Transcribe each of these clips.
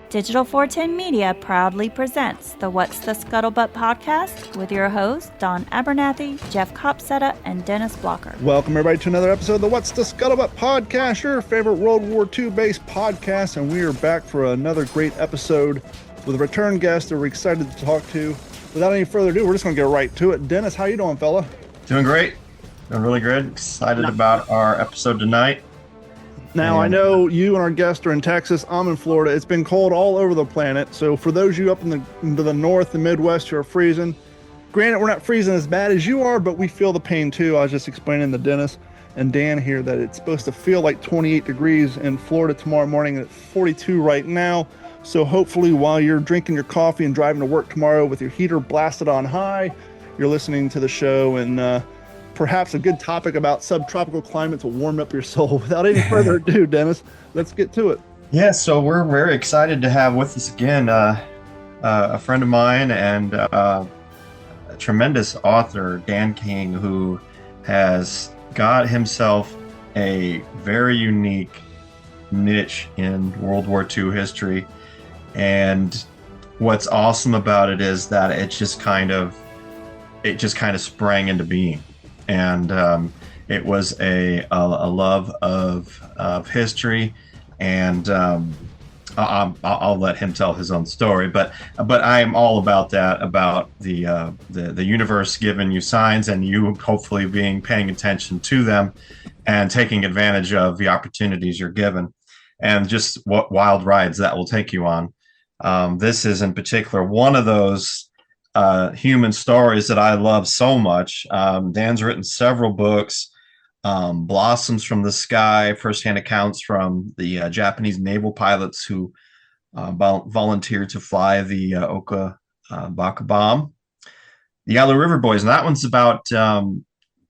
Digital 410 Media proudly presents the What's the Scuttlebutt podcast with your hosts, Don Abernathy, Jeff Copsetta, and Dennis Blocker. Welcome, everybody, to another episode of the What's the Scuttlebutt podcast, your favorite World War II based podcast. And we are back for another great episode with a return guest that we're excited to talk to. Without any further ado, we're just going to get right to it. Dennis, how you doing, fella? Doing great. Doing really good. Excited about our episode tonight. Now, I know you and our guest are in Texas. I'm in Florida. It's been cold all over the planet. So for those of you up in the north and Midwest who are freezing, granted, we're not freezing as bad as you are, but we feel the pain too. I was just explaining to Dennis and Dan here that it's supposed to feel like 28 degrees in Florida tomorrow morning. It's 42 right now. So hopefully while you're drinking your coffee and driving to work tomorrow with your heater blasted on high, you're listening to the show and perhaps a good topic about subtropical climates will warm up your soul. Without any further ado, Dennis, let's get to it. Yeah, so we're very excited to have with us again a friend of mine and a tremendous author, Dan King, who has got himself a very unique niche in World War II history. And what's awesome about it is that it just kind of sprang into being. And it was a love of history, and I'll let him tell his own story. But I am all about that, about the universe giving you signs, and you hopefully paying attention to them, and taking advantage of the opportunities you're given, and just what wild rides that will take you on. This is in particular one of those human stories that I love so much. Dan's written several books, Blossoms from the Sky, firsthand accounts from the Japanese naval pilots who volunteered to fly the Oka Baka bomb. The Yalu River Boys, and that one's about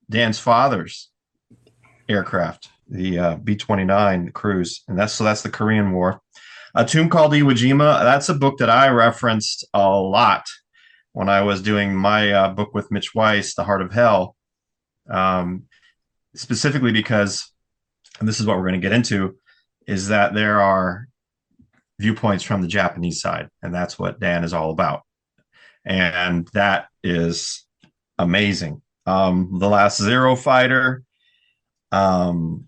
Dan's father's aircraft, the B-29 cruise, and that's the Korean War. A Tomb Called Iwo Jima, that's a book that I referenced a lot when I was doing my book with Mitch Weiss, The Heart of Hell, specifically because, and this is what we're going to get into, is that there are viewpoints from the Japanese side, and that's what Dan is all about. And that is amazing. The Last Zero Fighter, and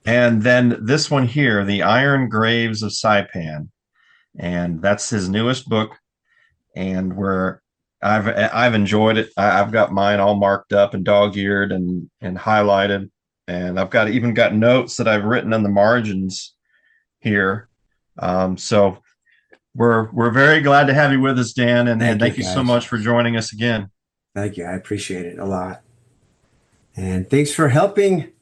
then this one here, The Iron Graves of Saipan, and that's his newest book. And I've enjoyed it. I've got mine all marked up and dog-eared and highlighted, and I've even got notes that I've written in the margins here. So we're very glad to have you with us, Dan, and thank you so much for joining us again. Thank you. I appreciate it a lot, and thanks for helping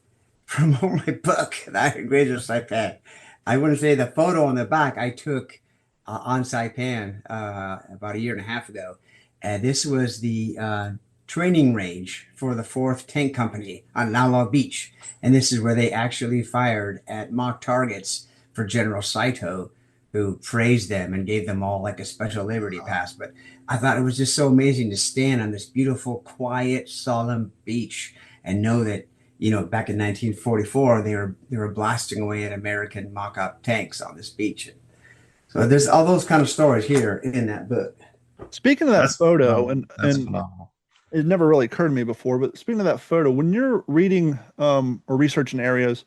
promote my book, The Iron Graves of Saipan. I want to say the photo on the back I took on Saipan about a year and a half ago. And this was the training range for the 4th Tank Company on Lao Lao Beach. And this is where they actually fired at mock targets for General Saito, who praised them and gave them all like a special Liberty Pass. But I thought it was just so amazing to stand on this beautiful, quiet, solemn beach and know that, back in 1944, they were blasting away at American mock-up tanks on this beach. So there's all those kind of stories here in that book. Speaking of that photo, that's and phenomenal. It never really occurred to me before, but speaking of that photo, when you're reading or researching areas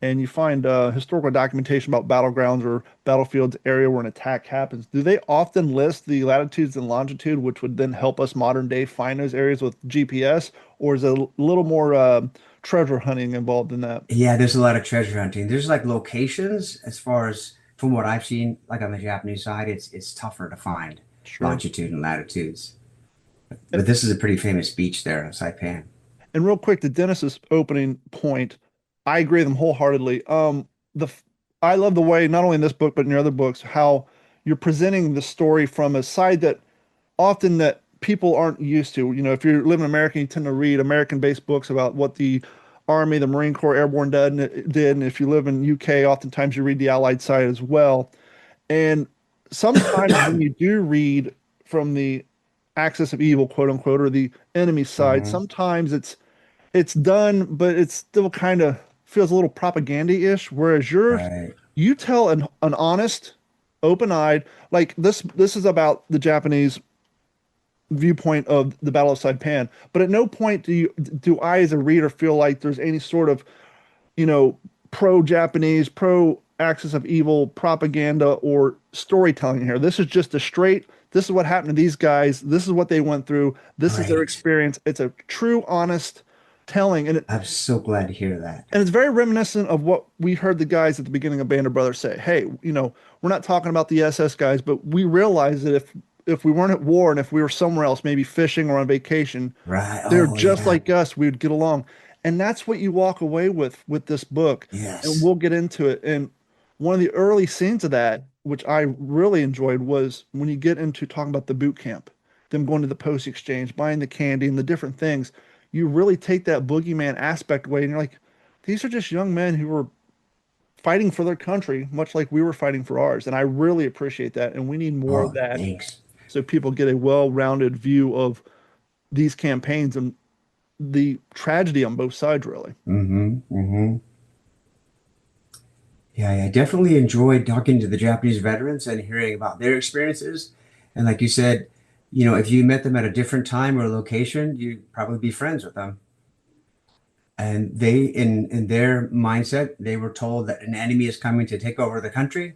and you find historical documentation about battlegrounds or battlefields area where an attack happens, do they often list the latitudes and longitude, which would then help us modern day find those areas with GPS, or is it a little more treasure hunting involved in that? Yeah, there's a lot of treasure hunting. There's like locations as far as from what I've seen, like on the Japanese side, it's tougher to find longitude and latitudes. But this is a pretty famous beach there in Saipan. And real quick, to Dennis's opening point, I agree with him wholeheartedly. I love the way, not only in this book, but in your other books, how you're presenting the story from a side that often that people aren't used to. If you live in America, you tend to read American-based books about what the Army, the Marine Corps, Airborne did, and if you live in UK, oftentimes you read the Allied side as well. And sometimes when you do read from the axis of evil, quote unquote, or the enemy side, sometimes it's done, but it still kind of feels a little propaganda-ish. Whereas yours, you tell an honest open-eyed. Like this is about the Japanese viewpoint of the Battle of Saipan, but at no point do I as a reader feel like there's any sort of, you know, pro-Japanese, pro-axis of evil propaganda or storytelling here. This is just a straight, this is what happened to these guys. This is what they went through. This is their Great. experience. It's a true, honest telling, I'm so glad to hear that. and it's very reminiscent of what we heard the guys at the beginning of Band of Brothers say. Hey, you know, we're not talking about the SS guys, but we realize that if we weren't at war and if we were somewhere else, maybe fishing or on vacation, Right. they're Oh, just yeah. like us. We would get along. And that's what you walk away with this book. And Yes. we'll get into it. And one of the early scenes of that, which I really enjoyed, was when you get into talking about the boot camp, them going to the post exchange, buying the candy and the different things. You really take that boogeyman aspect away, and you're like, these are just young men who were fighting for their country, much like we were fighting for ours. And I really appreciate that. And we need more of Oh, that thanks. so people get a well-rounded view of these campaigns and the tragedy on both sides, really. Mm-hmm. Mm-hmm. Yeah, I definitely enjoyed talking to the Japanese veterans and hearing about their experiences. And like you said, if you met them at a different time or location, you'd probably be friends with them. And they, in their mindset, they were told that an enemy is coming to take over the country.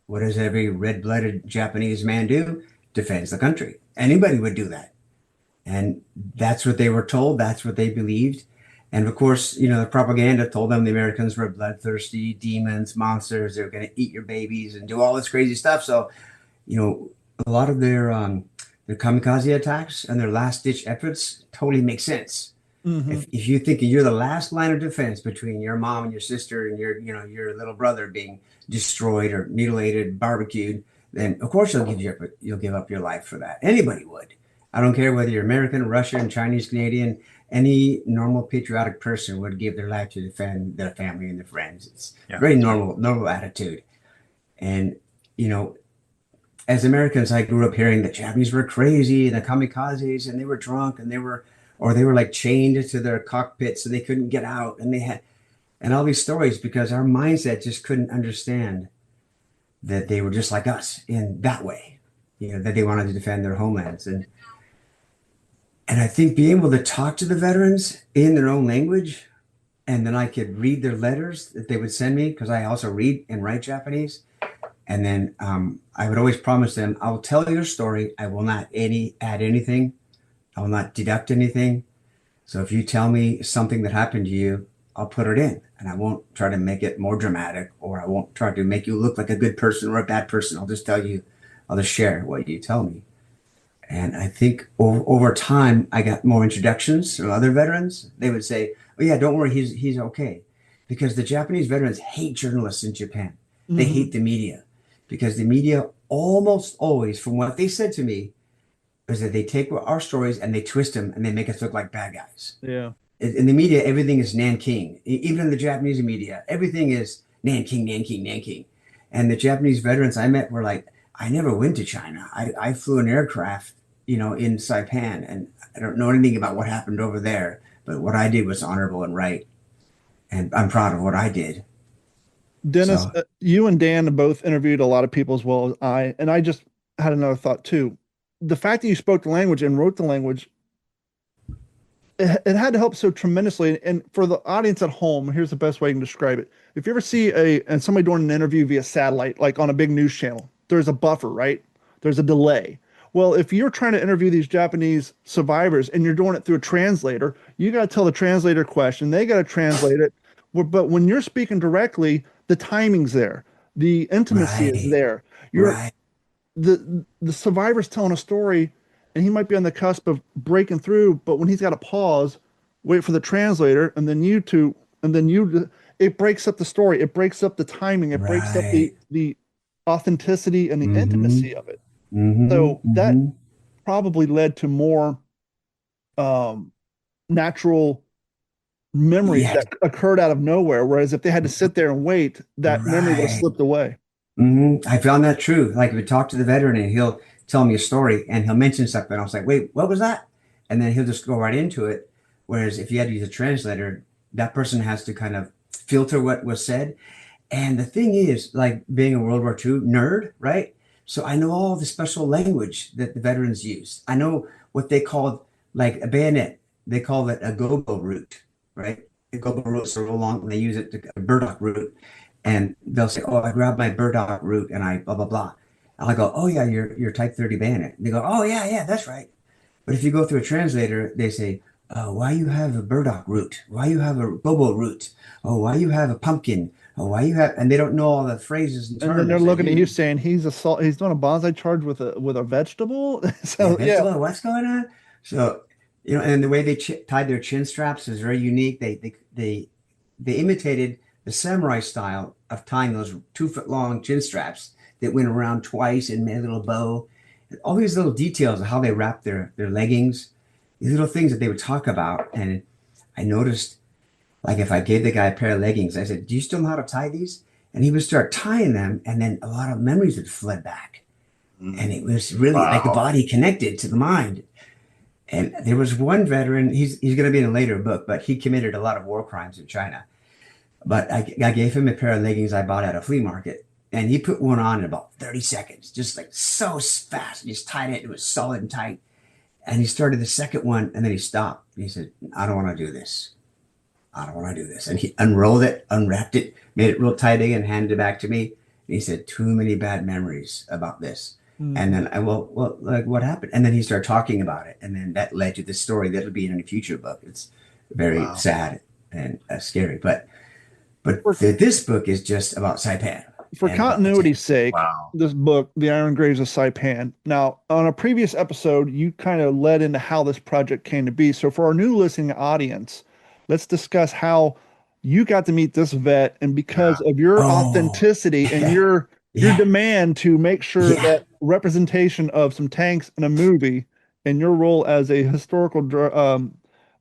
What does every red-blooded Japanese man do? Defends the country. Anybody would do that. And that's what they were told. That's what they believed. And of course, the propaganda told them the Americans were bloodthirsty demons, monsters. They were going to eat your babies and do all this crazy stuff. So, a lot of their kamikaze attacks and their last ditch efforts totally make sense. Hmm. If you think you're the last line of defense between your mom and your sister and your little brother being destroyed or mutilated, barbecued, then of course you'll give up your life for that. Anybody would. I don't care whether you're American, Russian, Chinese, Canadian. Any normal patriotic person would give their life to defend their family and their friends. It's Yeah, very that's right. normal attitude. And you know, as Americans, I grew up hearing the Japanese were crazy, the kamikazes, and they were drunk, and they were like chained to their cockpits, and they couldn't get out, and they had, and all these stories because our mindset just couldn't understand that they were just like us in that way, that they wanted to defend their homelands, and I think being able to talk to the veterans in their own language, and then I could read their letters that they would send me because I also read and write Japanese. And then I would always promise them, I will tell your story. I will not add anything. I will not deduct anything. So if you tell me something that happened to you, I'll put it in. And I won't try to make it more dramatic, or I won't try to make you look like a good person or a bad person. I'll just share what you tell me. And I think over time, I got more introductions from other veterans. They would say, oh yeah, don't worry, he's okay. Because the Japanese veterans hate journalists in Japan. They Hmm. hate the media because the media almost always, from what they said to me, is that they take our stories and they twist them and they make us look like bad guys. Yeah. In the media, everything is Nanking. Even in the Japanese media, everything is Nanking, Nanking, Nanking. And the Japanese veterans I met were like, I never went to China. I flew an aircraft, in Saipan, and I don't know anything about what happened over there. But what I did was honorable and right, and I'm proud of what I did. Dennis, So you and Dan have both interviewed a lot of people as well as I, and I just had another thought too. The fact that you spoke the language and wrote the language, it had to help so tremendously. And for the audience at home, here's the best way I can describe it. If you ever see and somebody doing an interview via satellite, like on a big news channel, there's a buffer, right? There's a delay. Well, if you're trying to interview these Japanese survivors and you're doing it through a translator, you got to tell the translator question. They got to translate it. But when you're speaking directly, the timing's there, the intimacy is right, there. You're right, the survivor's telling a story, and he might be on the cusp of breaking through, but when he's got to pause, wait for the translator, and then you, it breaks up the story. It breaks up the timing. It breaks up right. the authenticity and the Mm-hmm. intimacy of it. Mm-hmm. So that Mm-hmm. probably led to more um, natural memories Yeah, that occurred out of nowhere. Whereas if they had to sit there and wait, that memory would have right. slipped away. I found that true. Like, if we talk to the veteran and he'll tell me a story and he'll mention something, I was like, wait, what was that? And then he'll just go right into it. Whereas if you had to use a translator, that person has to kind of filter what was said. And the thing is, like being a World War II nerd, right? So I know all the special language that the veterans use. I know what they called like a bayonet. They call it a gobo root, right? A gobo root is sort of long, and they use it to a burdock root. And they'll say, "Oh, I grabbed my burdock root and I blah blah blah." And I go, "Oh yeah, your Type 30 bayonet." And they go, "Oh yeah, yeah, that's right." But if you go through a translator, they say, "Why you have a burdock root? Why you have a gobo root? Oh, why you have a pumpkin? Oh, why you have?" And they don't know all the phrases and And then terms they're that looking at you use. saying he's doing a bonsai charge with a vegetable. Yeah, So yeah. vegetable. What's going on? So, and the way they tied their chin straps is very unique. They imitated the samurai style of tying those 2 foot long chin straps that went around twice and made a little bow. All these little details of how they wrap their leggings, these little things that they would talk about. And I noticed, like, if I gave the guy a pair of leggings, I said, "Do you still know how to tie these?" And he would start tying them, and then a lot of memories would flood back. And it was really like the Wow. body connected to the mind. And there was one veteran, he's going to be in a later book, but he committed a lot of war crimes in China. But I gave him a pair of leggings I bought at a flea market. And he put one on in about 30 seconds, just like so fast. He just tied it. It was solid and tight. And he started the second one, and then he stopped. And he said, "I don't want to do this. I don't want to do this." And he unrolled it, unwrapped it, made it real tight again, handed it back to me. And he said, "Too many bad memories about this." And Mhm. then well, like what happened? And then he started talking about it. And then that led to the story that'll be in a future book. It's very Wow. sad and scary. But For this book is just about Saipan for and about the continuity's tank. sake, Wow. this book, The Iron Graves of Saipan. Now, on a previous episode, you kind of led into how this project came to be. So, for our new listening audience, let's discuss how you got to meet this vet, and because Yeah. of your Oh, authenticity and yeah, your yeah, demand to make sure yeah. that representation of some tanks in a movie, and your role as a historical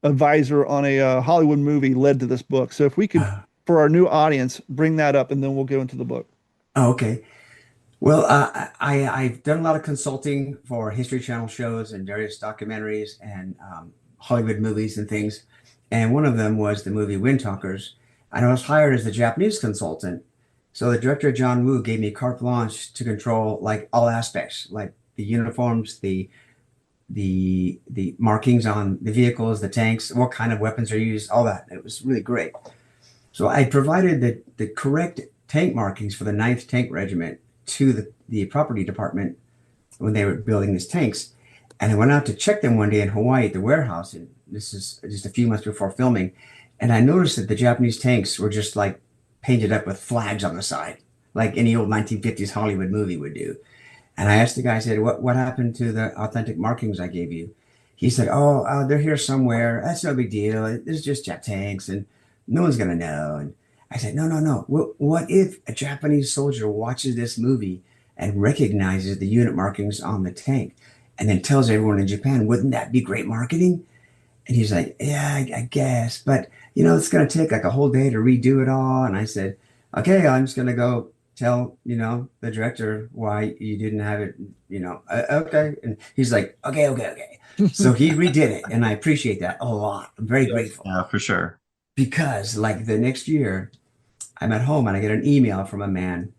advisor on a Hollywood movie led to this book. So, if we could, Uh, for our new audience, bring that up, and then we'll go into the book. okay. Well, I've done a lot of consulting for History Channel shows and various documentaries and Hollywood movies and things. And one of them was the movie Wind Talkers. And I was hired as the Japanese consultant. So the director, John Woo, gave me carte blanche to control like all aspects, like the uniforms, the markings on the vehicles, the tanks, what kind of weapons are used, all that. It was really great. So I provided the correct tank markings for the Ninth Tank Regiment to the property department when they were building these tanks. And I went out to check them one day in Hawaii at the warehouse. And this is just a few months before filming. And I noticed that the Japanese tanks were just like painted up with flags on the side, like any old 1950s Hollywood movie would do. And I asked the guy, I said, what happened to the authentic markings I gave you? He said, "Oh, they're here somewhere. That's no big deal. It's just Jap tanks and no one's going to know." And I said, "No, no, no. What if a Japanese soldier watches this movie and recognizes the unit markings on the tank and then tells everyone in Japan? Wouldn't that be great marketing?" And he's like, "Yeah, I guess. But, it's going to take like a whole day to redo it all." And I said, "Okay, I'm just going to go tell, the director why you didn't have it, okay." And he's like, "Okay, okay, okay." So he redid it. And I appreciate that a lot. I'm very Yes. grateful Yeah, for sure. because, like, the next year, I'm at home and I get an email from a man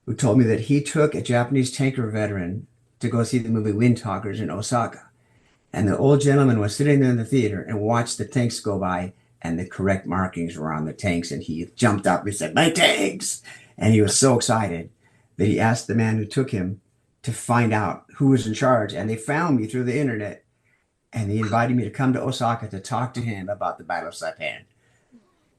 who told me that he took a Japanese tanker veteran to go see the movie Wind Talkers in Osaka. And the old gentleman was sitting there in the theater and watched the tanks go by, and the correct markings were on the tanks. And he jumped up and said, "My tanks!" And he was so excited that he asked the man who took him to find out who was in charge. And they found me through the internet. And he invited me to come to Osaka to talk to him about the Battle of Saipan.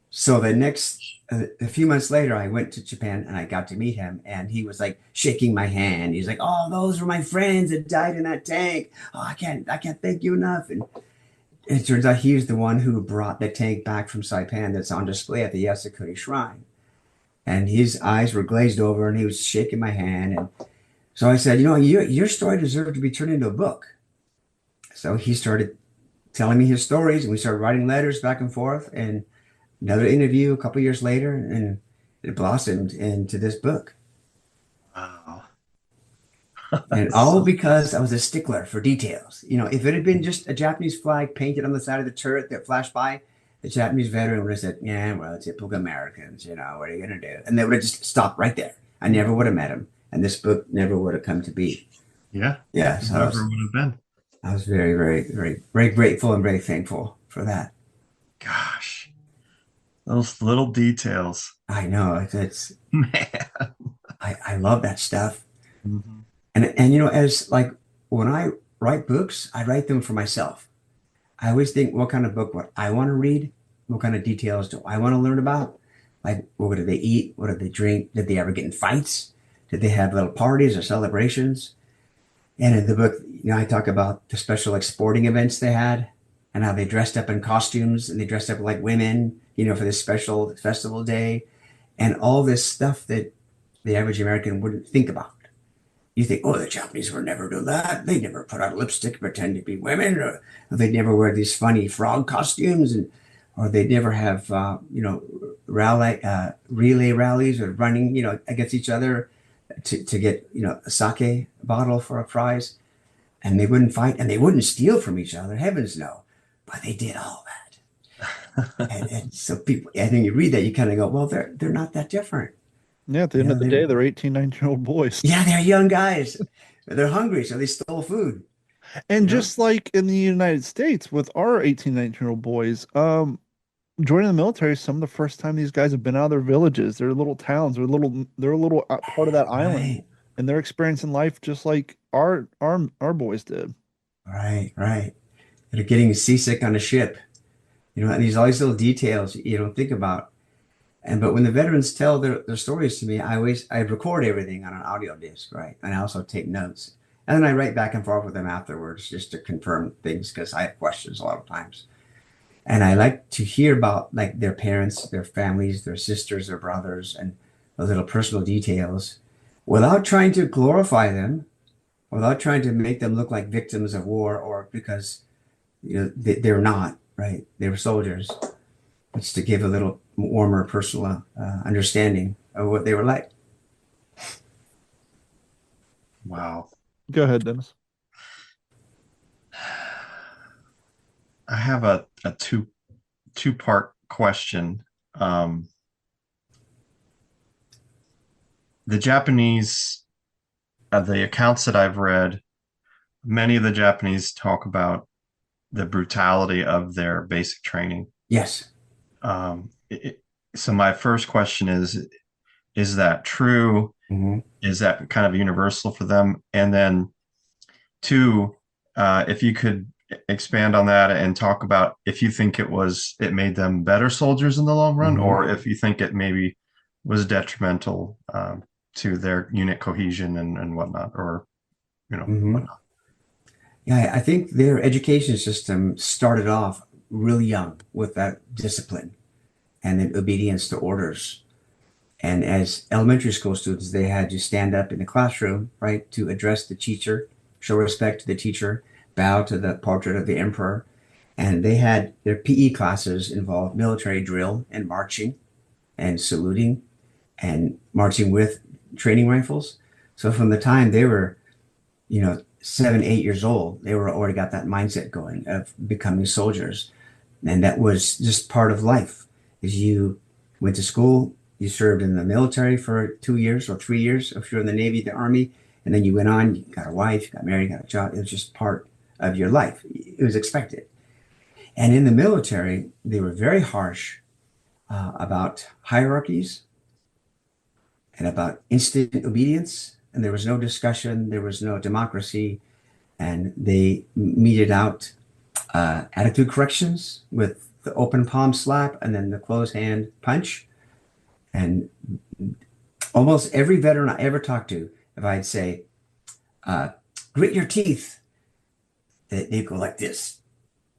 So a few months later, I went to Japan and I got to meet him, and he was like shaking my hand. He's like, "Oh, those were my friends that died in that tank. Oh, I can't thank you enough." And it turns out he was the one who brought the tank back from Saipan that's on display at the Yasukuni Shrine. And his eyes were glazed over, and he was shaking my hand. And so I said, your story deserved to be turned into a book. So he started telling me his stories, and we started writing letters back and forth. And another interview a couple years later, and it blossomed into this book. Wow. And all because I was a stickler for details. If it had been just a Japanese flag painted on the side of the turret that flashed by, the Japanese veteran would have said, yeah, well, typical Americans, what are you going to do? And they would have just stopped right there. I never would have met him. And this book never would have come to be. Yeah. Yeah. So Never would have been. I was very, very, very, very grateful and very thankful for that. Gosh, those little details. I know it's Man. I love that stuff. Mhm. And as like when I write books, I write them for myself. I always think, what kind of book would I want to read? What kind of details do I want to learn about? Like, what did they eat? What did they drink? Did they ever get in fights? Did they have little parties or celebrations? And in the book, I talk about the special like sporting events they had and how they dressed up in costumes and they dressed up like women, for this special festival day and all this stuff that the average American wouldn't think about. You think, oh, the Japanese would never do that. They never put on lipstick and pretend to be women, or they'd never wear these funny frog costumes, or they'd never have, relay rallies or running, against each other to get, a sake bottle for a prize. And they wouldn't fight and they wouldn't steal from each other. Heavens no. But they did all that. and so people, I think you read that, you kind of go, well, they're not that different. Yeah, at the end of the day, they're 18, 19-year-old boys. Yeah, they're young guys. They're hungry, so they stole food. And just like in the United States with our 18, 19-year-old boys, joining the military is some of the first time these guys have been out of their villages, their little towns, they're a little part of that island, Right, and they're experiencing life just like our boys did. right. They're getting seasick on a ship, and these all these little details you don't think about. But when the veterans tell their stories to me, I record everything on an audio disc, right? And I also take notes. And then I write back and forth with them afterwards just to confirm things because I have questions a lot of times. And I like to hear about like their parents, their families, their sisters, their brothers, and those little personal details without trying to glorify them, without trying to make them look like victims of war or because they're not, right? They were soldiers. It's to give a little warmer personal understanding of what they were like. Wow. Go ahead, Dennis. I have a two-part question. The Japanese, the accounts that I've read, many of the Japanese talk about the brutality of their basic training. Yes. So my first question is that true? Mm-hmm. Is that kind of universal for them? And then two, if you could expand on that and talk about if you think it made them better soldiers in the long run, Mm-hmm. or if you think it maybe was detrimental to their unit cohesion and whatnot, or Mm-hmm. whatnot. Yeah, I think their education system started off really young with that discipline and then obedience to orders. And as elementary school students, they had to stand up in the classroom, right, to address the teacher, show respect to the teacher, bow to the portrait of the emperor. And they had their PE classes involved military drill and marching and saluting and marching with training rifles. So from the time they were, 7, 8 years old, they were already got that mindset going of becoming soldiers. And that was just part of life. As you went to school, you served in the military for 2 years or 3 years, if you're in the Navy, the Army, and then you went on, you got a wife, you got married, got a job. It was just part of your life. It was expected. And in the military, they were very harsh about hierarchies and about instant obedience. And there was no discussion, there was no democracy. And they meted out attitude corrections with the open palm slap and then the closed hand punch. And almost every veteran I ever talked to, if I'd say, grit your teeth, they'd go like this.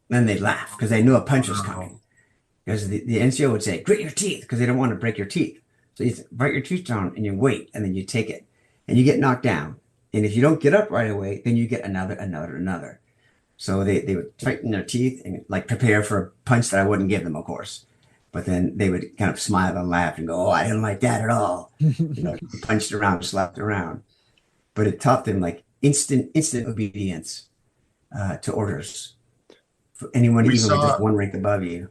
Then they'd laugh because they knew a punch was coming. Because the NCO would say, grit your teeth, because they don't want to break your teeth. So you bite your teeth down and you wait, and then you take it. And you get knocked down. And if you don't get up right away, then you get another. So they would tighten their teeth and like prepare for a punch that I wouldn't give them, of course. But then they would kind of smile and laugh and go, oh, I didn't like that at all. Punched around, slapped around. But it taught them like instant obedience to orders. For anyone even with just one rank above you.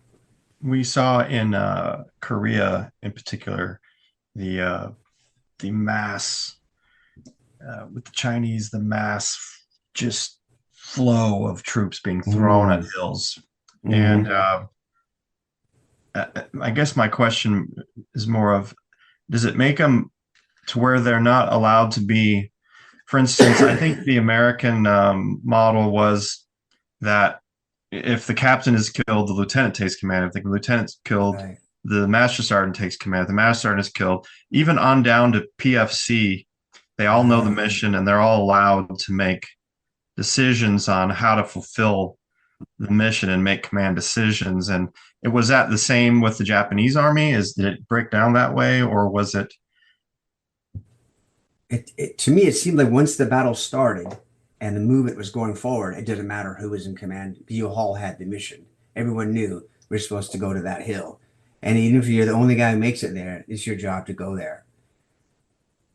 we saw in Korea, in particular, the mass with the Chinese, the mass just flow of troops being thrown at Mm, hills. And mhm. I guess my question is more of, does it make them to where they're not allowed to be? For instance, I think the American model was that if the captain is killed, the lieutenant takes command. If the lieutenant's killed, Right. the master sergeant takes command. If the master sergeant is killed, even on down to PFC, they all know the Right. mission and they're all allowed to make decisions on how to fulfill the mission and make command decisions. And it was that the same with the Japanese army? Did it break down that way, or was it? To me, it seemed like once the battle started and the movement was going forward, it didn't matter who was in command. You all had the mission. Everyone knew we're supposed to go to that hill. And even if you're the only guy who makes it there, it's your job to go there.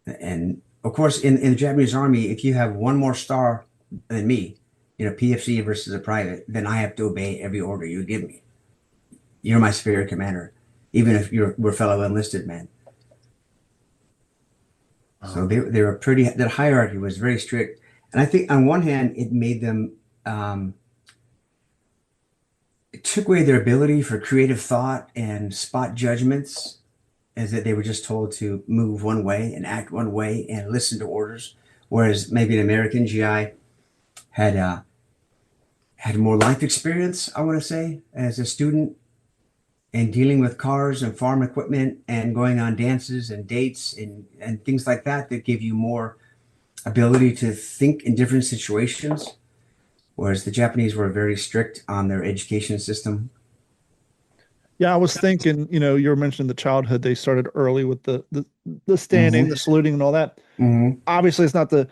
And of course, in the Japanese army, if you have one more star than me, PFC versus a private, then I have to obey every order you give me. You're my superior commander, even if we're fellow enlisted men. So they were pretty. That hierarchy was very strict, and I think on one hand it made them. It took away their ability for creative thought and spot judgments, as that they were just told to move one way and act one way and listen to orders, whereas maybe an American GI had had more life experience. I want to say as a student and dealing with cars and farm equipment and going on dances and dates and things like that that give you more ability to think in different situations, whereas the Japanese were very strict on their education system. Yeah, I was thinking, you were mentioning the childhood. They started early with the standing, Mm-hmm. the saluting, and all that. Mm-hmm. Obviously, it's not the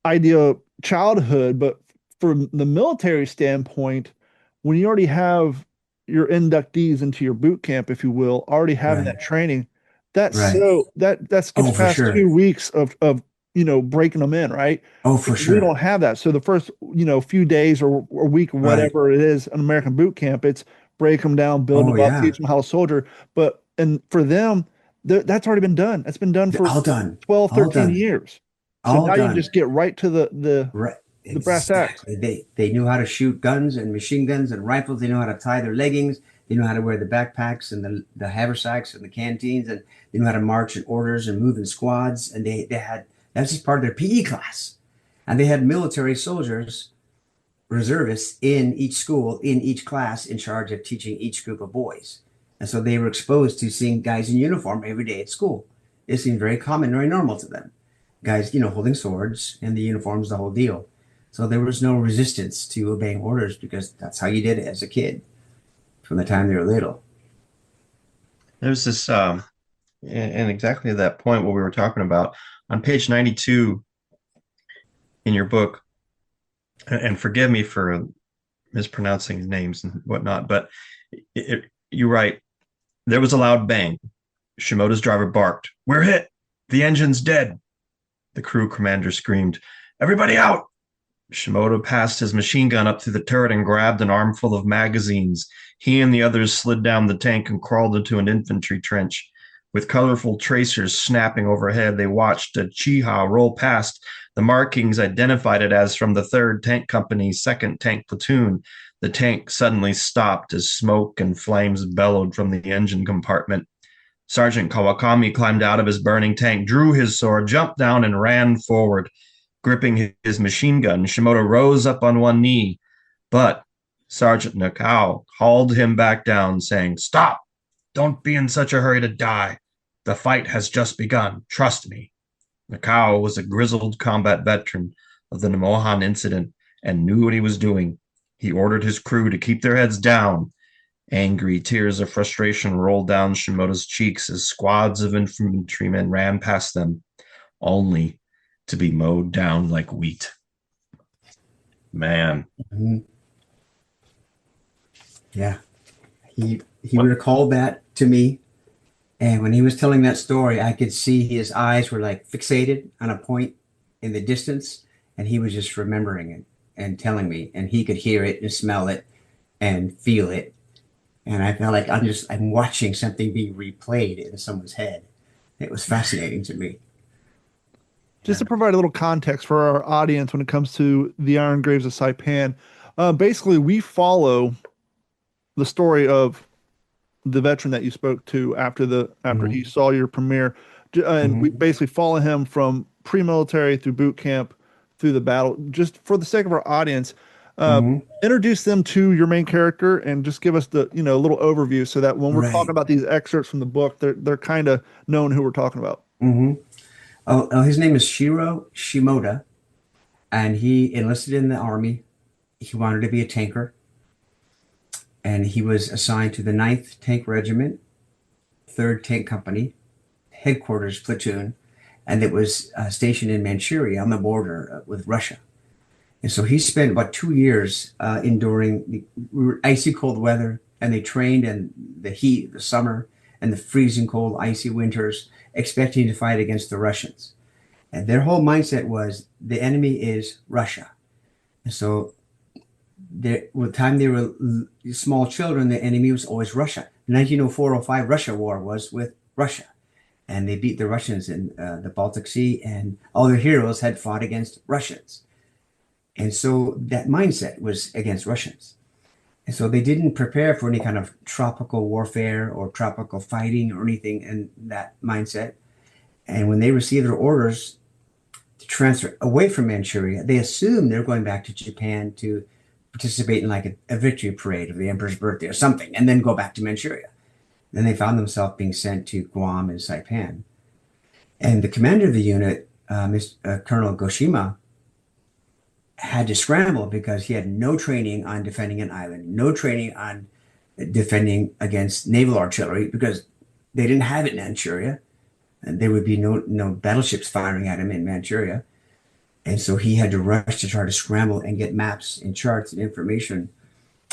ideal childhood, but from the military standpoint, when you already have your inductees into your boot camp, if you will, already having Right. that training, that's Right. so that skips Oh, for past sure. 2 weeks of breaking them in, right? Oh, for We don't sure. have that. So the first, few days or week or Right. whatever it is, an American boot camp, it's break them down, build Oh, them up, yeah. teach them how to soldier. And for them, that's already been done. That's been done for All done. 12, All 13 done. years. So All now you done. just get right to Right. the brass tacks. Exactly. They knew how to shoot guns and machine guns and rifles. They know how to tie their leggings. They know how to wear the backpacks and the haversacks and the canteens, and they know how to march in orders and move in squads. And they had that's just part of their PE class. And they had military soldiers, reservists in each school, in each class, in charge of teaching each group of boys. And so they were exposed to seeing guys in uniform every day at school. It seemed very common, very normal to them. Guys, holding swords and the uniforms, the whole deal. So there was no resistance to obeying orders because that's how you did it as a kid from the time they were little. There's this, and exactly that point what we were talking about on page 92 in your book, and forgive me for mispronouncing names and whatnot, but you write, there was a loud bang. Shimoda's driver barked, "We're hit! The engine's dead!" The crew commander screamed, "Everybody out!" Shimoda passed his machine gun up through the turret and grabbed an armful of magazines. He and the others slid down the tank and crawled into an infantry trench. With colorful tracers snapping overhead, they watched a Chiha roll past. The markings identified it as from the 3rd Tank Company's 2nd Tank Platoon. The tank suddenly stopped as smoke and flames bellowed from the engine compartment. Sergeant Kawakami climbed out of his burning tank, drew his sword, jumped down, and ran forward. Gripping his machine gun, Shimoda rose up on one knee, but Sergeant Nakao hauled him back down, saying, "Stop! Don't be in such a hurry to die. The fight has just begun. Trust me." Nakao was a grizzled combat veteran of the Nemohan incident and knew what he was doing. He ordered his crew to keep their heads down. Angry tears of frustration rolled down Shimoda's cheeks as squads of infantrymen ran past them, only to be mowed down like wheat. Man. Mm-hmm. Yeah. He recalled that to me. And when he was telling that story, I could see his eyes were like fixated on a point in the distance. And he was just remembering it and telling me. And he could hear it and smell it and feel it. And I felt like I'm watching something being replayed in someone's head. It was fascinating to me. Just to provide a little context for our audience when it comes to the Iron Graves of Saipan, basically we follow the story of the veteran that you spoke to after Mhm. he saw your premiere, and we Mhm. basically follow him from pre-military through boot camp through the battle. Just for the sake of our audience, uh, Mhm. introduce them to your main character and just give us the a little overview so that when we're talking Right. about these excerpts from the book, they're kind of knowing who we're talking about. Mhm. Oh, his name is Shiro Shimoda, and he enlisted in the army. He wanted to be a tanker, and he was assigned to the Ninth Tank Regiment, 3rd Tank Company, headquarters platoon, and it was stationed in Manchuria on the border with Russia. And so he spent about 2 years enduring the icy cold weather, and they trained in the heat, the summer, and the freezing cold, icy winters, expecting to fight against the Russians. And their whole mindset was the enemy is Russia. And so with the time they were small children, the enemy was always Russia. The 1904-05 Russia War was with Russia. And they beat the Russians in the Baltic Sea, and all their heroes had fought against Russians. And so that mindset was against Russians. And so they didn't prepare for any kind of tropical warfare or tropical fighting or anything in that mindset. And when they received their orders to transfer away from Manchuria, they assumed they're going back to Japan to participate in like a victory parade of the emperor's birthday or something, and then go back to Manchuria. Then they found themselves being sent to Guam and Saipan. And the commander of the unit, Colonel Goshima, had to scramble because he had no training on defending an island, no training on defending against naval artillery because they didn't have it in Manchuria, and there would be no battleships firing at him in Manchuria. And so he had to rush to try to scramble and get maps and charts and information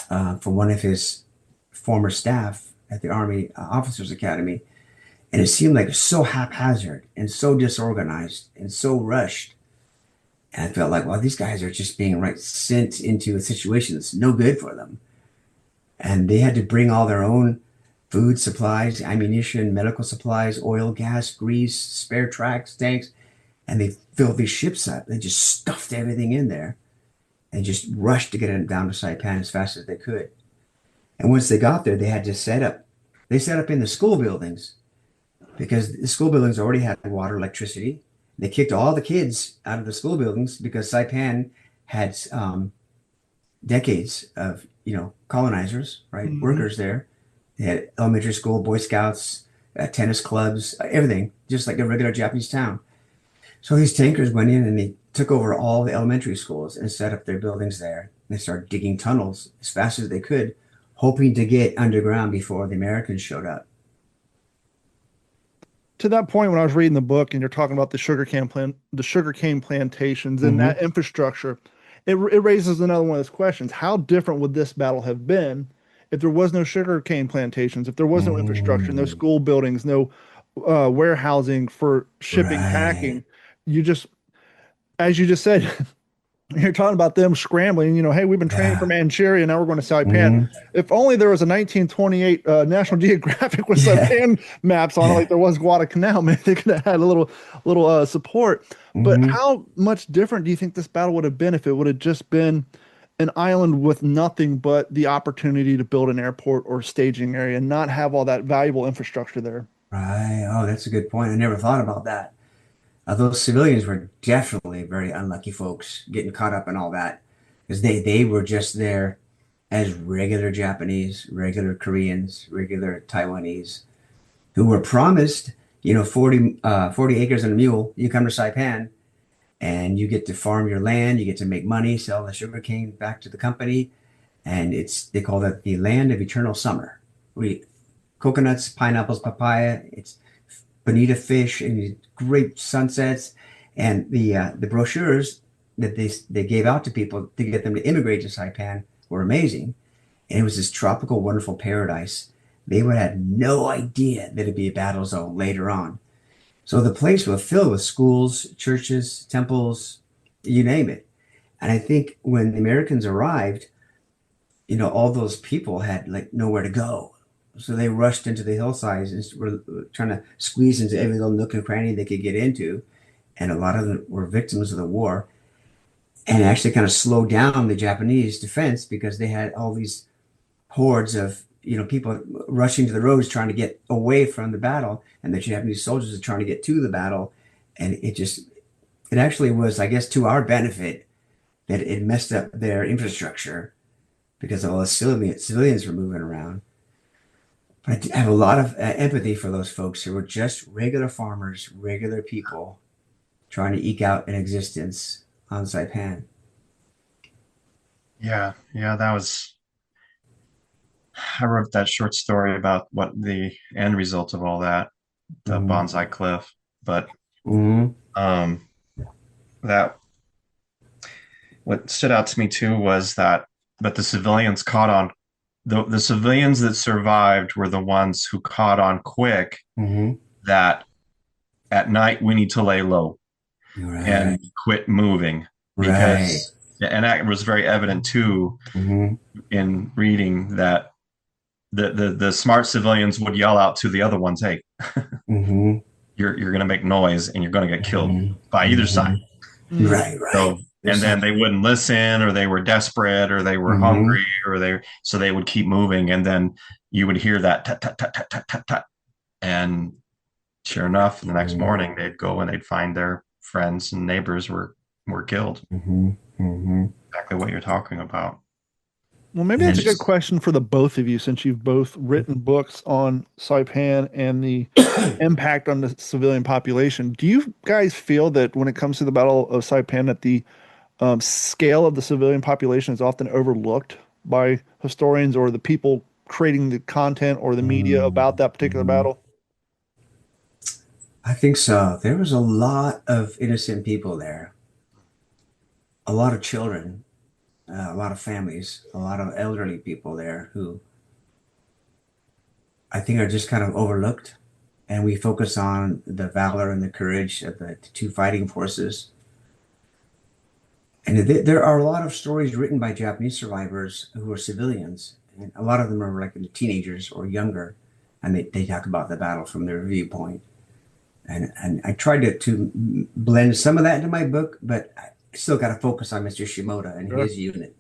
from one of his former staff at the Army Officers Academy. And it seemed like so haphazard and so disorganized and so rushed. And I felt like, well, these guys are just being sent into a situation that's no good for them. And they had to bring all their own food supplies, ammunition, medical supplies, oil, gas, grease, spare tracks, tanks. And they filled these ships up. They just stuffed everything in there and just rushed to get it down to Saipan as fast as they could. And once they got there, they had to set up. They set up in the school buildings because the school buildings already had water, electricity. They kicked all the kids out of the school buildings because Saipan had decades of colonizers, right, workers there. They had elementary school, Boy Scouts, tennis clubs, everything, just like a regular Japanese town. So these tankers went in and they took over all the elementary schools and set up their buildings there. They started digging tunnels as fast as they could, hoping to get underground before the Americans showed up. To that point, when I was reading the book and you're talking about the sugarcane plantations and Mm-hmm. that infrastructure, it raises another one of those questions. How different would this battle have been if there was no sugarcane plantations, if there was no infrastructure, no Mm, school buildings, no warehousing for shipping, right. packing? You just, as you just said, you're talking about them scrambling, hey, we've been training for Yeah. Manchuria, now we're going to Saipan. Mm-hmm. If only there was a 1928 National Geographic with Yeah. Saipan maps on it, like Yeah. there was Guadalcanal, man, they could have had a little support. But Mm-hmm. how much different do you think this battle would have been if it would have just been an island with nothing but the opportunity to build an airport or staging area and not have all that valuable infrastructure there? Right. Oh, that's a good point. I never thought about that. Those civilians were definitely very unlucky folks getting caught up in all that because they were just there as regular Japanese, regular Koreans, regular Taiwanese who were promised, 40 acres and a mule. You come to Saipan and you get to farm your land, you get to make money, sell the sugarcane back to the company. And they call that the land of eternal summer. We coconuts, pineapples, papaya. It's bonita fish and great sunsets. And the brochures that they gave out to people to get them to immigrate to Saipan were amazing. And it was this tropical, wonderful paradise. They would have no idea that it'd be a battle zone later on. So the place was filled with schools, churches, temples, you name it. And I think when the Americans arrived, all those people had like nowhere to go. So they rushed into the hillsides and were trying to squeeze into every little nook and cranny they could get into. And a lot of them were victims of the war. And it actually kind of slowed down the Japanese defense because they had all these hordes of people rushing to the roads trying to get away from the battle, and the Japanese soldiers are trying to get to the battle. And it actually was, I guess, to our benefit that it messed up their infrastructure because all the civilians were moving around. But I have a lot of empathy for those folks who were just regular farmers, regular people trying to eke out an existence on Saipan. Yeah, that was. I wrote that short story about what the end result of all that, the bonsai cliff. But Mm-hmm. that what stood out to me too was that, but the civilians caught on. The civilians that survived were the ones who caught on quick Mm-hmm. that at night we need to lay low Right. and quit moving because, and that was very evident too in reading that the smart civilians would yell out to the other ones, "Hey, you're going to make noise and you're going to get killed by either side." Right. So, and then they wouldn't listen, or they were desperate, or they were hungry, or they would keep moving, and then you would hear that tut, tut, tut, tut, tut, tut, tut. And sure enough, the next morning they'd go and they'd find their friends and neighbors were killed. Exactly what you're talking about. Well, maybe that's a good question for the both of you, since you've both written books on Saipan and the impact on the civilian population. Do you guys feel that when it comes to the Battle of Saipan, that the scale of the civilian population is often overlooked by historians or the people creating the content or the media about that particular battle? I think so. There was a lot of innocent people there, a lot of children, a lot of families, a lot of elderly people there who I think are just kind of overlooked. And we focus on the valor and the courage of the two fighting forces. And there are a lot of stories written by Japanese survivors who are civilians, and a lot of them are like teenagers or younger, and they talk about the battle from their viewpoint. And I tried to blend some of that into my book, but I still got to focus on Mr. Shimoda and his unit,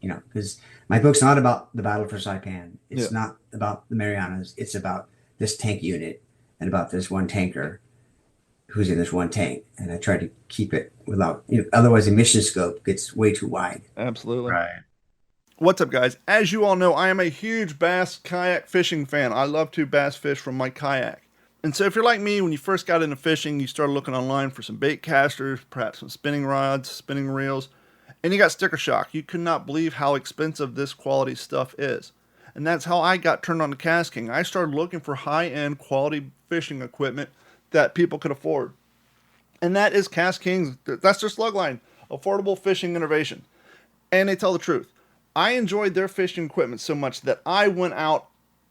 because my book's not about the battle for Saipan. It's not about the Marianas. It's about this tank unit and about this one tanker who's in this one tank. And I tried to keep it without, otherwise the mission scope gets way too wide. Absolutely. Right. What's up, guys? As you all know, I am a huge bass kayak fishing fan. I love to bass fish from my kayak. And so if you're like me, when you first got into fishing, you started looking online for some bait casters, perhaps some spinning rods, spinning reels, and you got sticker shock. You could not believe how expensive this quality stuff is. And that's how I got turned on to KastKing. I started looking for high-end quality fishing equipment that people could afford. And that is KastKing's, that's their slugline, affordable fishing innovation. And they tell the truth. I enjoyed their fishing equipment so much that I went out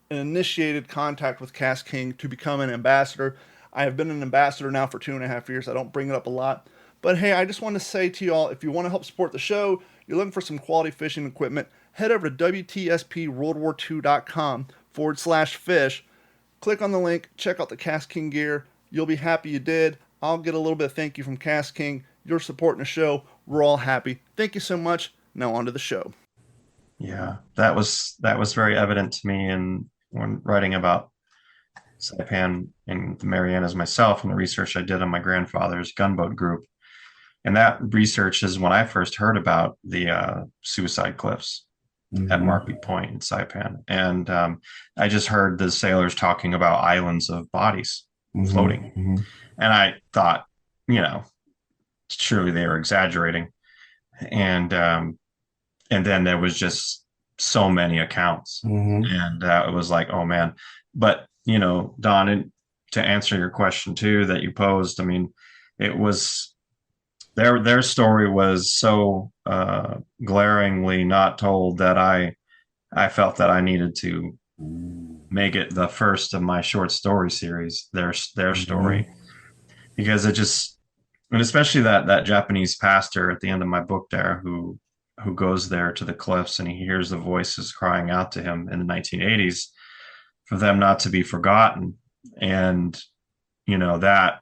and initiated contact with KastKing to become an ambassador. I have been an ambassador now for 2.5 years. I don't bring it up a lot. But hey, I just want to say to y'all, if you want to help support the show, you're looking for some quality fishing equipment, head over to WTSPWorldWar2.com/fish. Click on the link, check out the KastKing gear. You'll be happy you did. I'll get a little bit of thank you from KastKing. You're supporting the show. We're all happy. Thank you so much. Now on to the show. Yeah, that was very evident to me when writing about Saipan and the Marianas myself, and the research I did on my grandfather's gunboat group. And that research is when I first heard about the suicide cliffs at Markby Point in Saipan. And I just heard the sailors talking about islands of bodies floating. And I thought, surely they were exaggerating. And then there was just so many accounts. And it was like, oh man. But, Don, and to answer your question too that you posed, I mean, it was their story was so glaringly not told that I felt that I needed to make it the first of my short story series, their story, because it just, and especially that Japanese pastor at the end of my book there who who goes there to the cliffs and he hears the voices crying out to him in the 1980s for them not to be forgotten. And, that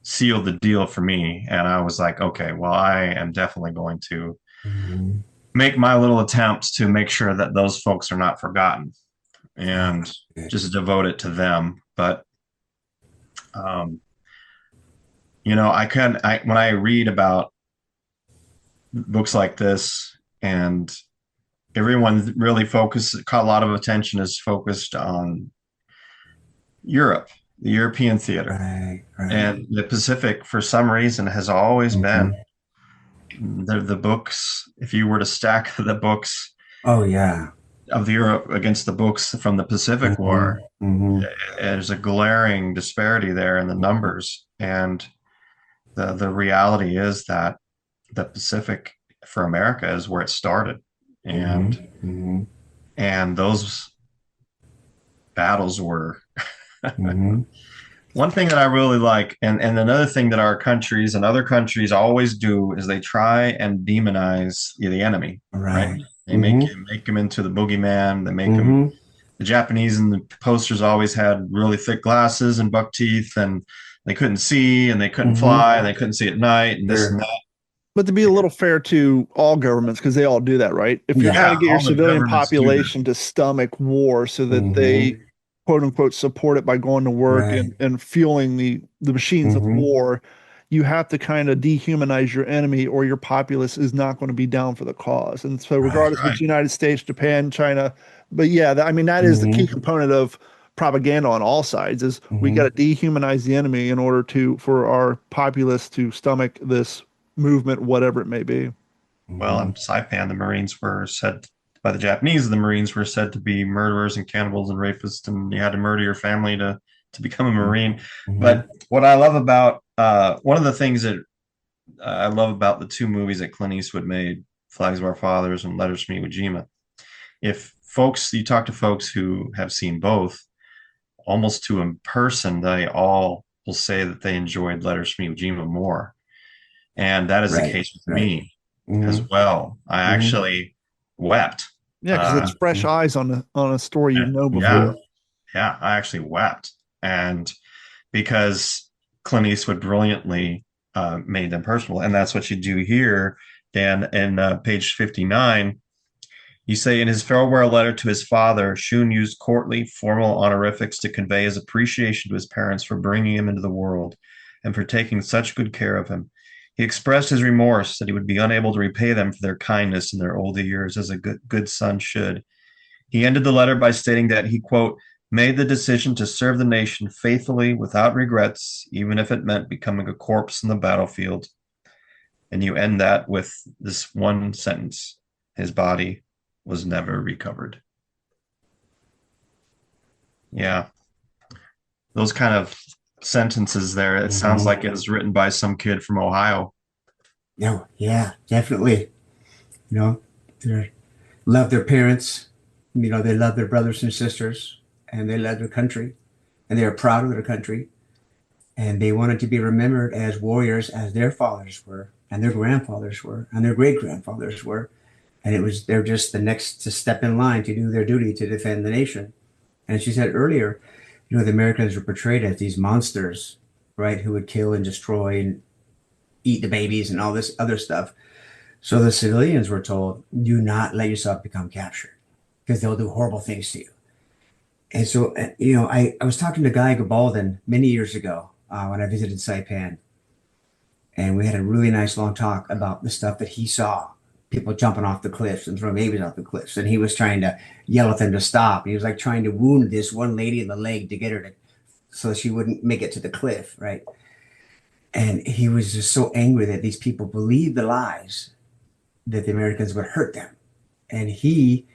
sealed the deal for me. And I was like, okay, well, I am definitely going to Mhm. make my little attempt to make sure that those folks are not forgotten and Good. just devote it to them. But, um, when I read about books like this, and everyone really a lot of attention is focused on Europe, the European theater. Right, right. And the Pacific, for some reason, has always been Mhm. the books. If you were to stack the books Oh yeah. of Europe against the books from the Pacific War, Mhm. Mhm. there's a glaring disparity there in the numbers. And the reality is that the Pacific for America is where it started. Mhm. And Mhm. those battles were Mhm. one thing that I really like. And another thing that our countries and other countries always do is they try and demonize the enemy, right? Right. They Mhm. make him into the boogeyman. They make him. Mhm. The Japanese and the posters always had really thick glasses and buck teeth, and they couldn't see, and they couldn't Mhm. fly, and they couldn't see at night, and this and Sure. that. But to be a little fair to all governments, because they all do that, right? If you're trying Yeah. to Yeah, get your all the civilian governments do that. population to stomach war so that they Mhm. quote unquote support it by going to work Right. and fueling the machines of Mhm. war, you have to kind of dehumanize your enemy or your populace is not going to be down for the cause. And so Right. regardless if it's Right. United States, Japan, China, but yeah, I mean that is the key Mhm. component of propaganda on all sides is we got Mhm. to dehumanize the enemy in order for our populace to stomach this movement, whatever it may be. Well, Mhm. in Saipan, the Marines were said by the Japanese, the Marines were said to be murderers and cannibals and rapists, and you had to murder your family to become a Marine. Mhm. But what I love about one of the things that I love about the two movies that Clint Eastwood made, Flags of Our Fathers and Letters from Iwo Jima, if you talk to folks who have seen both, almost to a person, they all will say that they enjoyed Letters from Iwo Jima more. And that is the Right. case with Right. me as Mhm. well. I Mhm. actually wept. Yeah, because it's Uh, fresh eyes on a story you know yeah, before. yeah, I actually wept. And because Clint Eastwood brilliantly made them personal. And that's what you do here, Dan. In page 59, you say in his farewell letter to his father, Shun used courtly, formal honorifics to convey his appreciation to his parents for bringing him into the world and for taking such good care of him. He expressed his remorse that he would be unable to repay them for their kindness in their older years as a good son should. He ended the letter by stating that he, quote, made the decision to serve the nation faithfully without regrets, even if it meant becoming a corpse in the battlefield. And you end that with this one sentence: his body was never recovered. Yeah, those kind of sentences there, it sounds Mhm. like it was written by some kid from Ohio. No. Yeah. Definitely. They love their parents. They love their brothers and sisters, and they love their country, and they are proud of their country, and they wanted to be remembered as warriors, as their fathers were, and their grandfathers were, and their great grandfathers were. And they're just the next to step in line to do their duty to defend the nation. And she said earlier, the Americans were portrayed as these monsters, right, who would kill and destroy and eat the babies and all this other stuff. So the civilians were told, do not let yourself become captured because they'll do horrible things to you. And so, I was talking to Guy Gabalden many years ago when I visited Saipan, and we had a really nice long talk about the stuff that he saw, people jumping off the cliffs and throwing babies off the cliffs. And he was trying to yell at them to stop. He was like trying to wound this one lady in the leg to get her to, so she wouldn't make it to the cliff, right? And he was just so angry that these people believed the lies that the Americans would hurt them. And he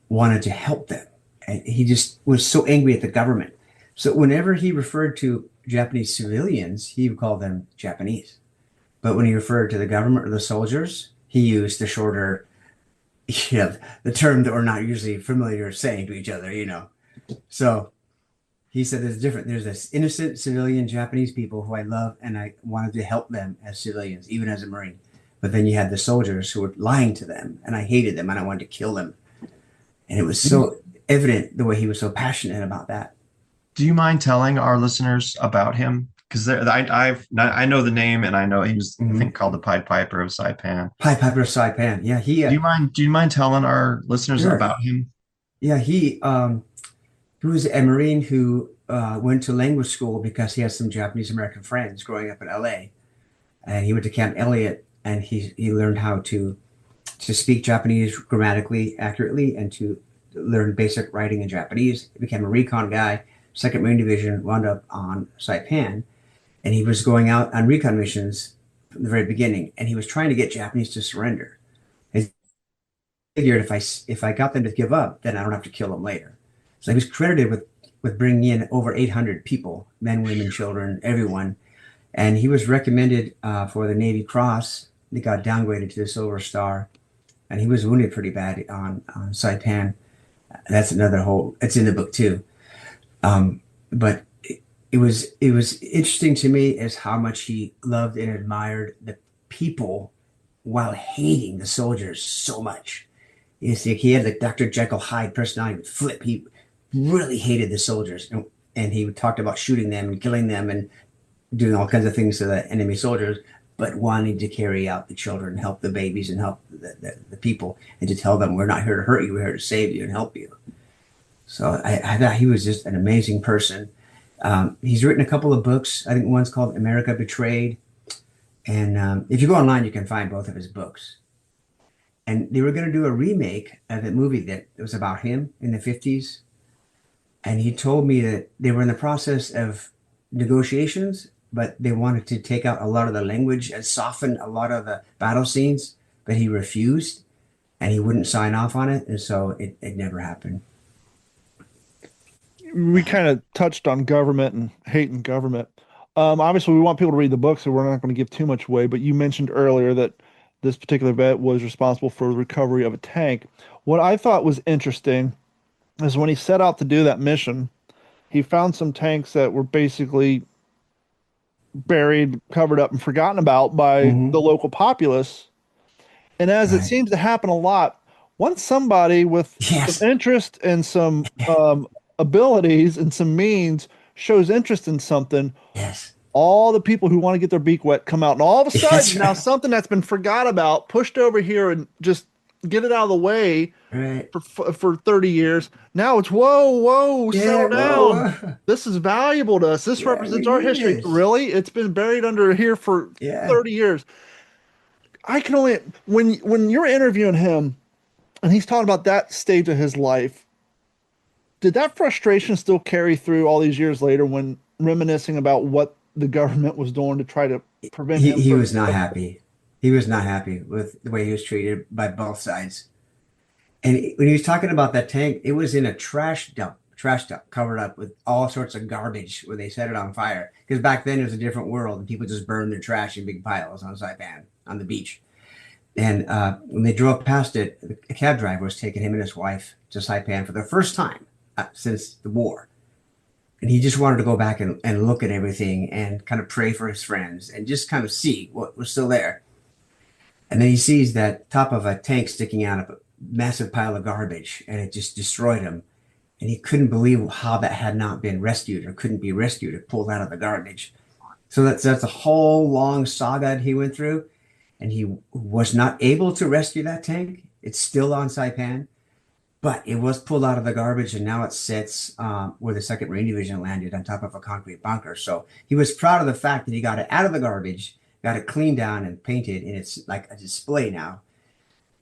wanted to help them. And he just was so angry at the government. So whenever he referred to Japanese civilians, he would call them Japanese. But when he referred to the government or the soldiers, he used the shorter, the term that we're not usually familiar saying to each other. So he said there's different. There's this innocent civilian Japanese people who I love, and I wanted to help them as civilians, even as a Marine. But then you had the soldiers who were lying to them, and I hated them, and I wanted to kill them. And it was so evident the way he was so passionate about that. Do you mind telling our listeners about him? Because I know the name, and I know he was, I think, called the Pied Piper of Saipan. Pied Piper of Saipan. Yeah, Do you mind telling our listeners sure. about him? Yeah, he was a Marine who went to language school because he had some Japanese American friends growing up in LA. And he went to Camp Elliott, and he learned how to speak Japanese grammatically accurately and to learn basic writing in Japanese. He became a recon guy, Second Marine Division, wound up on Saipan, and he was going out on recon missions from the very beginning, and he was trying to get Japanese to surrender. He figured if I got them to give up, then I don't have to kill them later. So he was credited with bringing in over 800 people, men, women, children, everyone. And he was recommended for the Navy Cross. He got downgraded to the Silver Star, and he was wounded pretty bad on Saipan. That's another it's in the book too. But it was interesting to me as how much he loved and admired the people while hating the soldiers so much. You see, he had the Dr. Jekyll Hyde personality with flip. He really hated the soldiers, and he talked about shooting them and killing them and doing all kinds of things to the enemy soldiers, but wanting to carry out the children, help the babies, and help the people, and to tell them, we're not here to hurt you, we're here to save you and help you. So I thought he was just an amazing person. He's written a couple of books. I think one's called America Betrayed. And if you go online, you can find both of his books. And they were going to do a remake of a movie that was about him in the 50s. And he told me that they were in the process of negotiations, but they wanted to take out a lot of the language and soften a lot of the battle scenes, but he refused and he wouldn't sign off on it. And so it never happened. We kind of touched on government and hating government. Obviously, we want people to read the book, so we're not going to give too much away. But you mentioned earlier that this particular vet was responsible for the recovery of a tank. What I thought was interesting is when he set out to do that mission, he found some tanks that were basically buried, covered up, and forgotten about by the local populace. And as it seems to happen a lot, once somebody with some interest and some abilities and some means shows interest in something, all the people who want to get their beak wet come out, and all of a sudden now something that's been forgot about, pushed over here and just get it out of the way for 30 years. Now it's settle down. This is valuable to us. This represents our history. Really? It's been buried under here for 30 years. I can only, when you're interviewing him and he's talking about that stage of his life, did that frustration still carry through all these years later when reminiscing about what the government was doing to try to prevent him? He was not happy. He was not happy with the way he was treated by both sides. And when he was talking about that tank, it was in a trash dump covered up with all sorts of garbage where they set it on fire. Because back then it was a different world and people just burned their trash in big piles on Saipan, on the beach. And when they drove past it, a cab driver was taking him and his wife to Saipan for the first time since the war. And he just wanted to go back and look at everything and kind of pray for his friends and just kind of see what was still there. And then he sees that top of a tank sticking out of a massive pile of garbage, and it just destroyed him. And he couldn't believe how that had not been rescued or couldn't be rescued or pulled out of the garbage. So that's a whole long saga he went through, and he was not able to rescue that tank. It's still on Saipan, but it was pulled out of the garbage, and now it sits where the 2nd Marine Division landed on top of a concrete bunker. So he was proud of the fact that he got it out of the garbage, got it cleaned down and painted, and it's like a display now.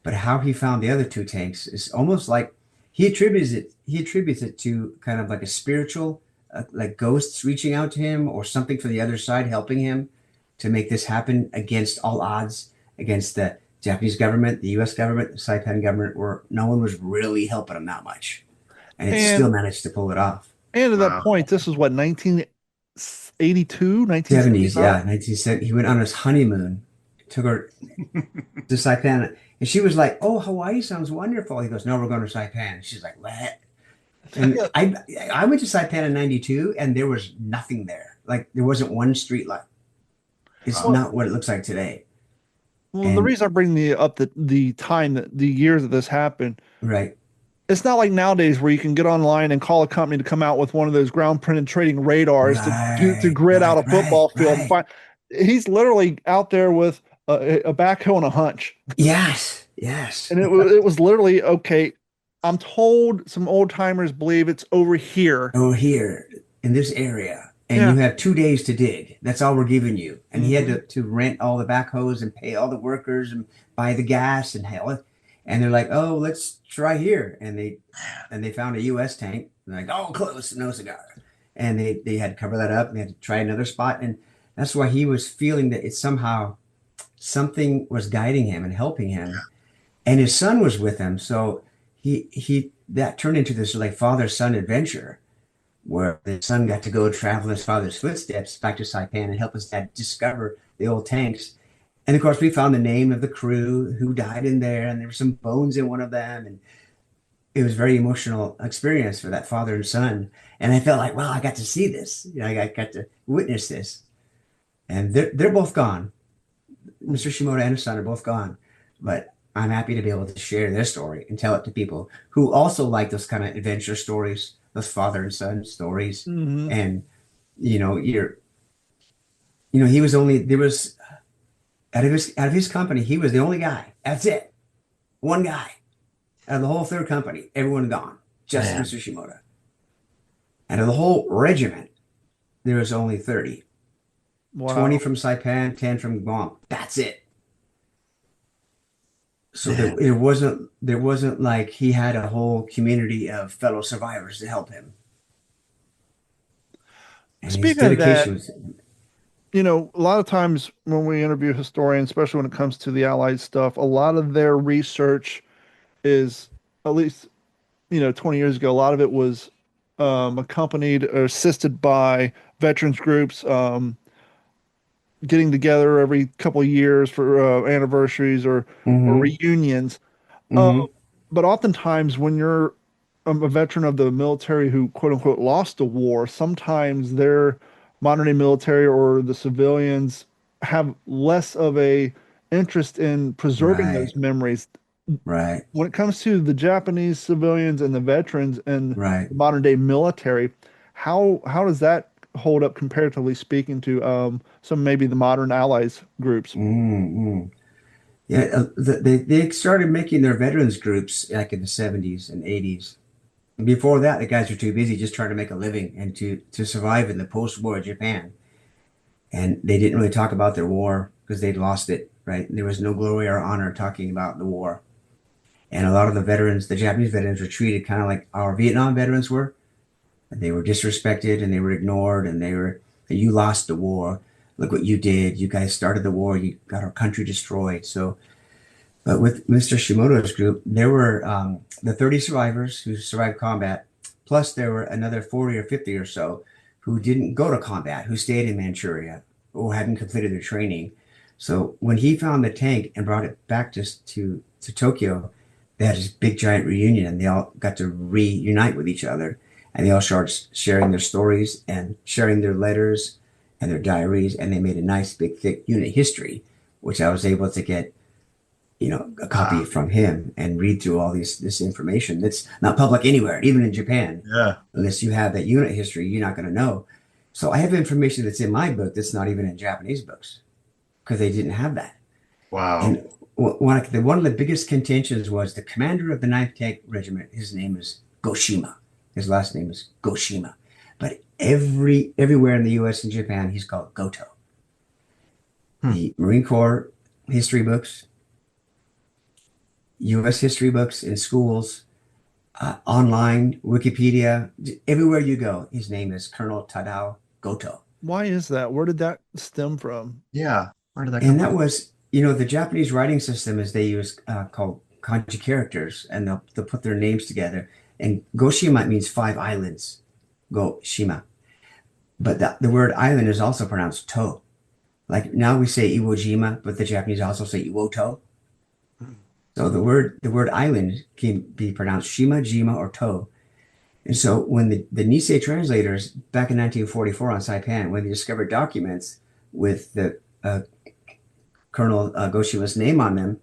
But how he found the other 2 tanks is almost like he attributes it to kind of like a spiritual, like ghosts reaching out to him or something from the other side helping him to make this happen against all odds, against the Japanese government, the U.S. government, the Saipan government, where no one was really helping him that much. And it still managed to pull it off. And at that point, this was what, 1982, 1970s? Yeah, 1970. He went on his honeymoon, took her to Saipan, and she was like, "Oh, Hawaii sounds wonderful." He goes, "No, we're going to Saipan." She's like, "What?" And I went to Saipan in 92, and there was nothing there. Like, there wasn't one street light. It's not what it looks like today. Well, the And reason I bring the time that the years that this happened, right, it's not like nowadays where you can get online and call a company to come out with one of those ground penetrating radars to right, grid out right, a football field and right. find. He's literally out there with a backhoe and a hunch, Yes, yes. and it was literally okay. I'm told some old timers believe it's over here. Over here in this area, and you Yeah. have 2 days to dig. That's all we're giving you. And he had Hmm. to rent all the backhoes and pay all the workers and buy the gas and hell. And they're like, oh, let's try here. And they found a U.S. tank. And they're like, oh, close, no cigar. And they had to cover that up. And they had to try another spot. And that's why he was feeling that it's somehow something was guiding him and helping him. And his son was with him. So he that turned into this like father-son adventure where the son got to go travel in his father's footsteps back to Saipan and help his dad discover the old tanks. And of course, we found the name of the crew who died in there, and there were some bones in one of them. And it was a very emotional experience for that father and son. And I felt like, wow, I got to see this. You know, I got to witness this. And they're both gone. Mr. Shimoda and his son are both gone. But I'm happy to be able to share their story and tell it to people who also like those kind of adventure stories, those father and son stories. Hmm. And you know, he was only there was out of his company, he was the only guy. That's it. One guy out of the whole third company, everyone gone. Just Man. Mr. Shimoda. Out of the whole regiment, there was only 30. Wow. 20 from Saipan, 10 from Guam. That's it. So there wasn't like he had a whole community of fellow survivors to help him. And his Speaking of that, dedication was a lot of times when we interview historians, especially when it comes to the Allied stuff, a lot of their research is, at least, 20 years ago, a lot of it was accompanied or assisted by veterans groups getting together every couple of years for anniversaries or mm-hmm, reunions. Uh, mm-hmm, but oftentimes, when you're a veteran of the military who quote unquote lost a war, sometimes their modern day military or the civilians have less of a interest in preserving right, those memories. right, When it comes to the Japanese civilians and the veterans and right. the modern day military, how does that hold up comparatively speaking to some maybe the modern allies groups? Mm-hmm. Yeah, they started making their veterans groups like in the 70s and 80s. Before that, the guys were too busy just trying to make a living and to survive in the post-war Japan. And they didn't really talk about their war because they'd lost it, right? There was no glory or honor talking about the war. And a lot of the veterans, the Japanese veterans, were treated kind of like our Vietnam veterans were. They were disrespected and they were ignored and you lost the war. Look what you did. You guys started the war. You got our country destroyed. So, but with Mr. Shimoda's group, there were the 30 survivors who survived combat, plus there were another 40 or 50 or so who didn't go to combat, who stayed in Manchuria or hadn't completed their training. So when he found the tank and brought it back to Tokyo, they had this big giant reunion and they all got to reunite with each other. And they all started sharing their stories and sharing their letters and their diaries. And they made a nice big thick unit history, which I was able to get, a copy from him and read through all this information that's not public anywhere, even in Japan. Yeah. Unless you have that unit history, you're not going to know. So I have information that's in my book that's not even in Japanese books because they didn't have that. Wow. And one of the biggest contentions was the commander of the 9th Tank Regiment. His name is Goshima. His last name is Goshima. But everywhere in the U.S. and Japan, he's called Goto. The Marine Corps history books, U.S. history books in schools, online, Wikipedia, everywhere you go, his name is Colonel Tadao Goto. Why is that? Where did that stem from? Yeah. Where did that come And that from? was, the Japanese writing system is they use called kanji characters, and they'll put their names together. And Goshima means 5 islands, Goshima. But the word island is also pronounced to. Like now we say Iwo Jima, but the Japanese also say Iwoto. So the word island can be pronounced Shima, Jima, or To. And so when the Nisei translators back in 1944 on Saipan, when they discovered documents with the Colonel Goshima's name on them,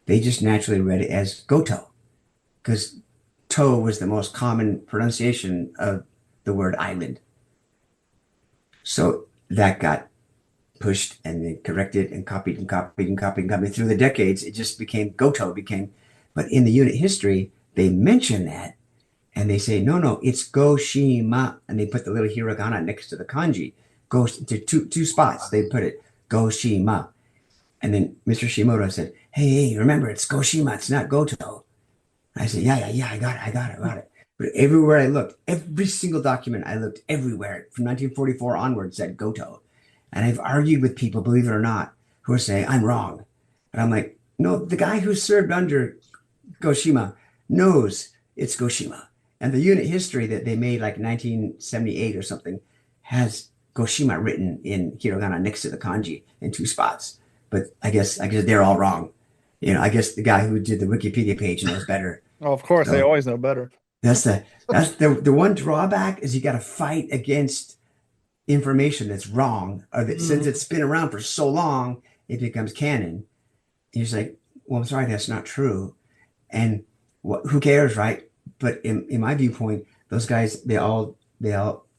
they just naturally read it as Goto, because to was the most common pronunciation of the word island. So that got pushed and then corrected and copied and copied and copied and copied. Through the decades, it just became Goto but in the unit history, they mention that and they say, no, it's Goshima. And they put the little hiragana next to the kanji. Goes to two spots. They put it Goshima. And then Mr. Shimoda said, hey, remember, it's Goshima. It's not Goto. I said, yeah, I got it. But everywhere I looked, every single document I looked everywhere from 1944 onward said Goto. And I've argued with people, believe it or not, who are saying I'm wrong. And I'm like, no, the guy who served under Goshima knows it's Goshima. And the unit history that they made like 1978 or something has Goshima written in hiragana next to the kanji in two spots. But I guess they're all wrong. I guess the guy who did the Wikipedia page knows better. Oh, of course, they always know better. That's the one drawback is you got to fight against information that's wrong, or that since it's been around for so long, it becomes canon. He's like, well, I'm sorry, that's not true. And who cares, right? But in my viewpoint, those guys, they all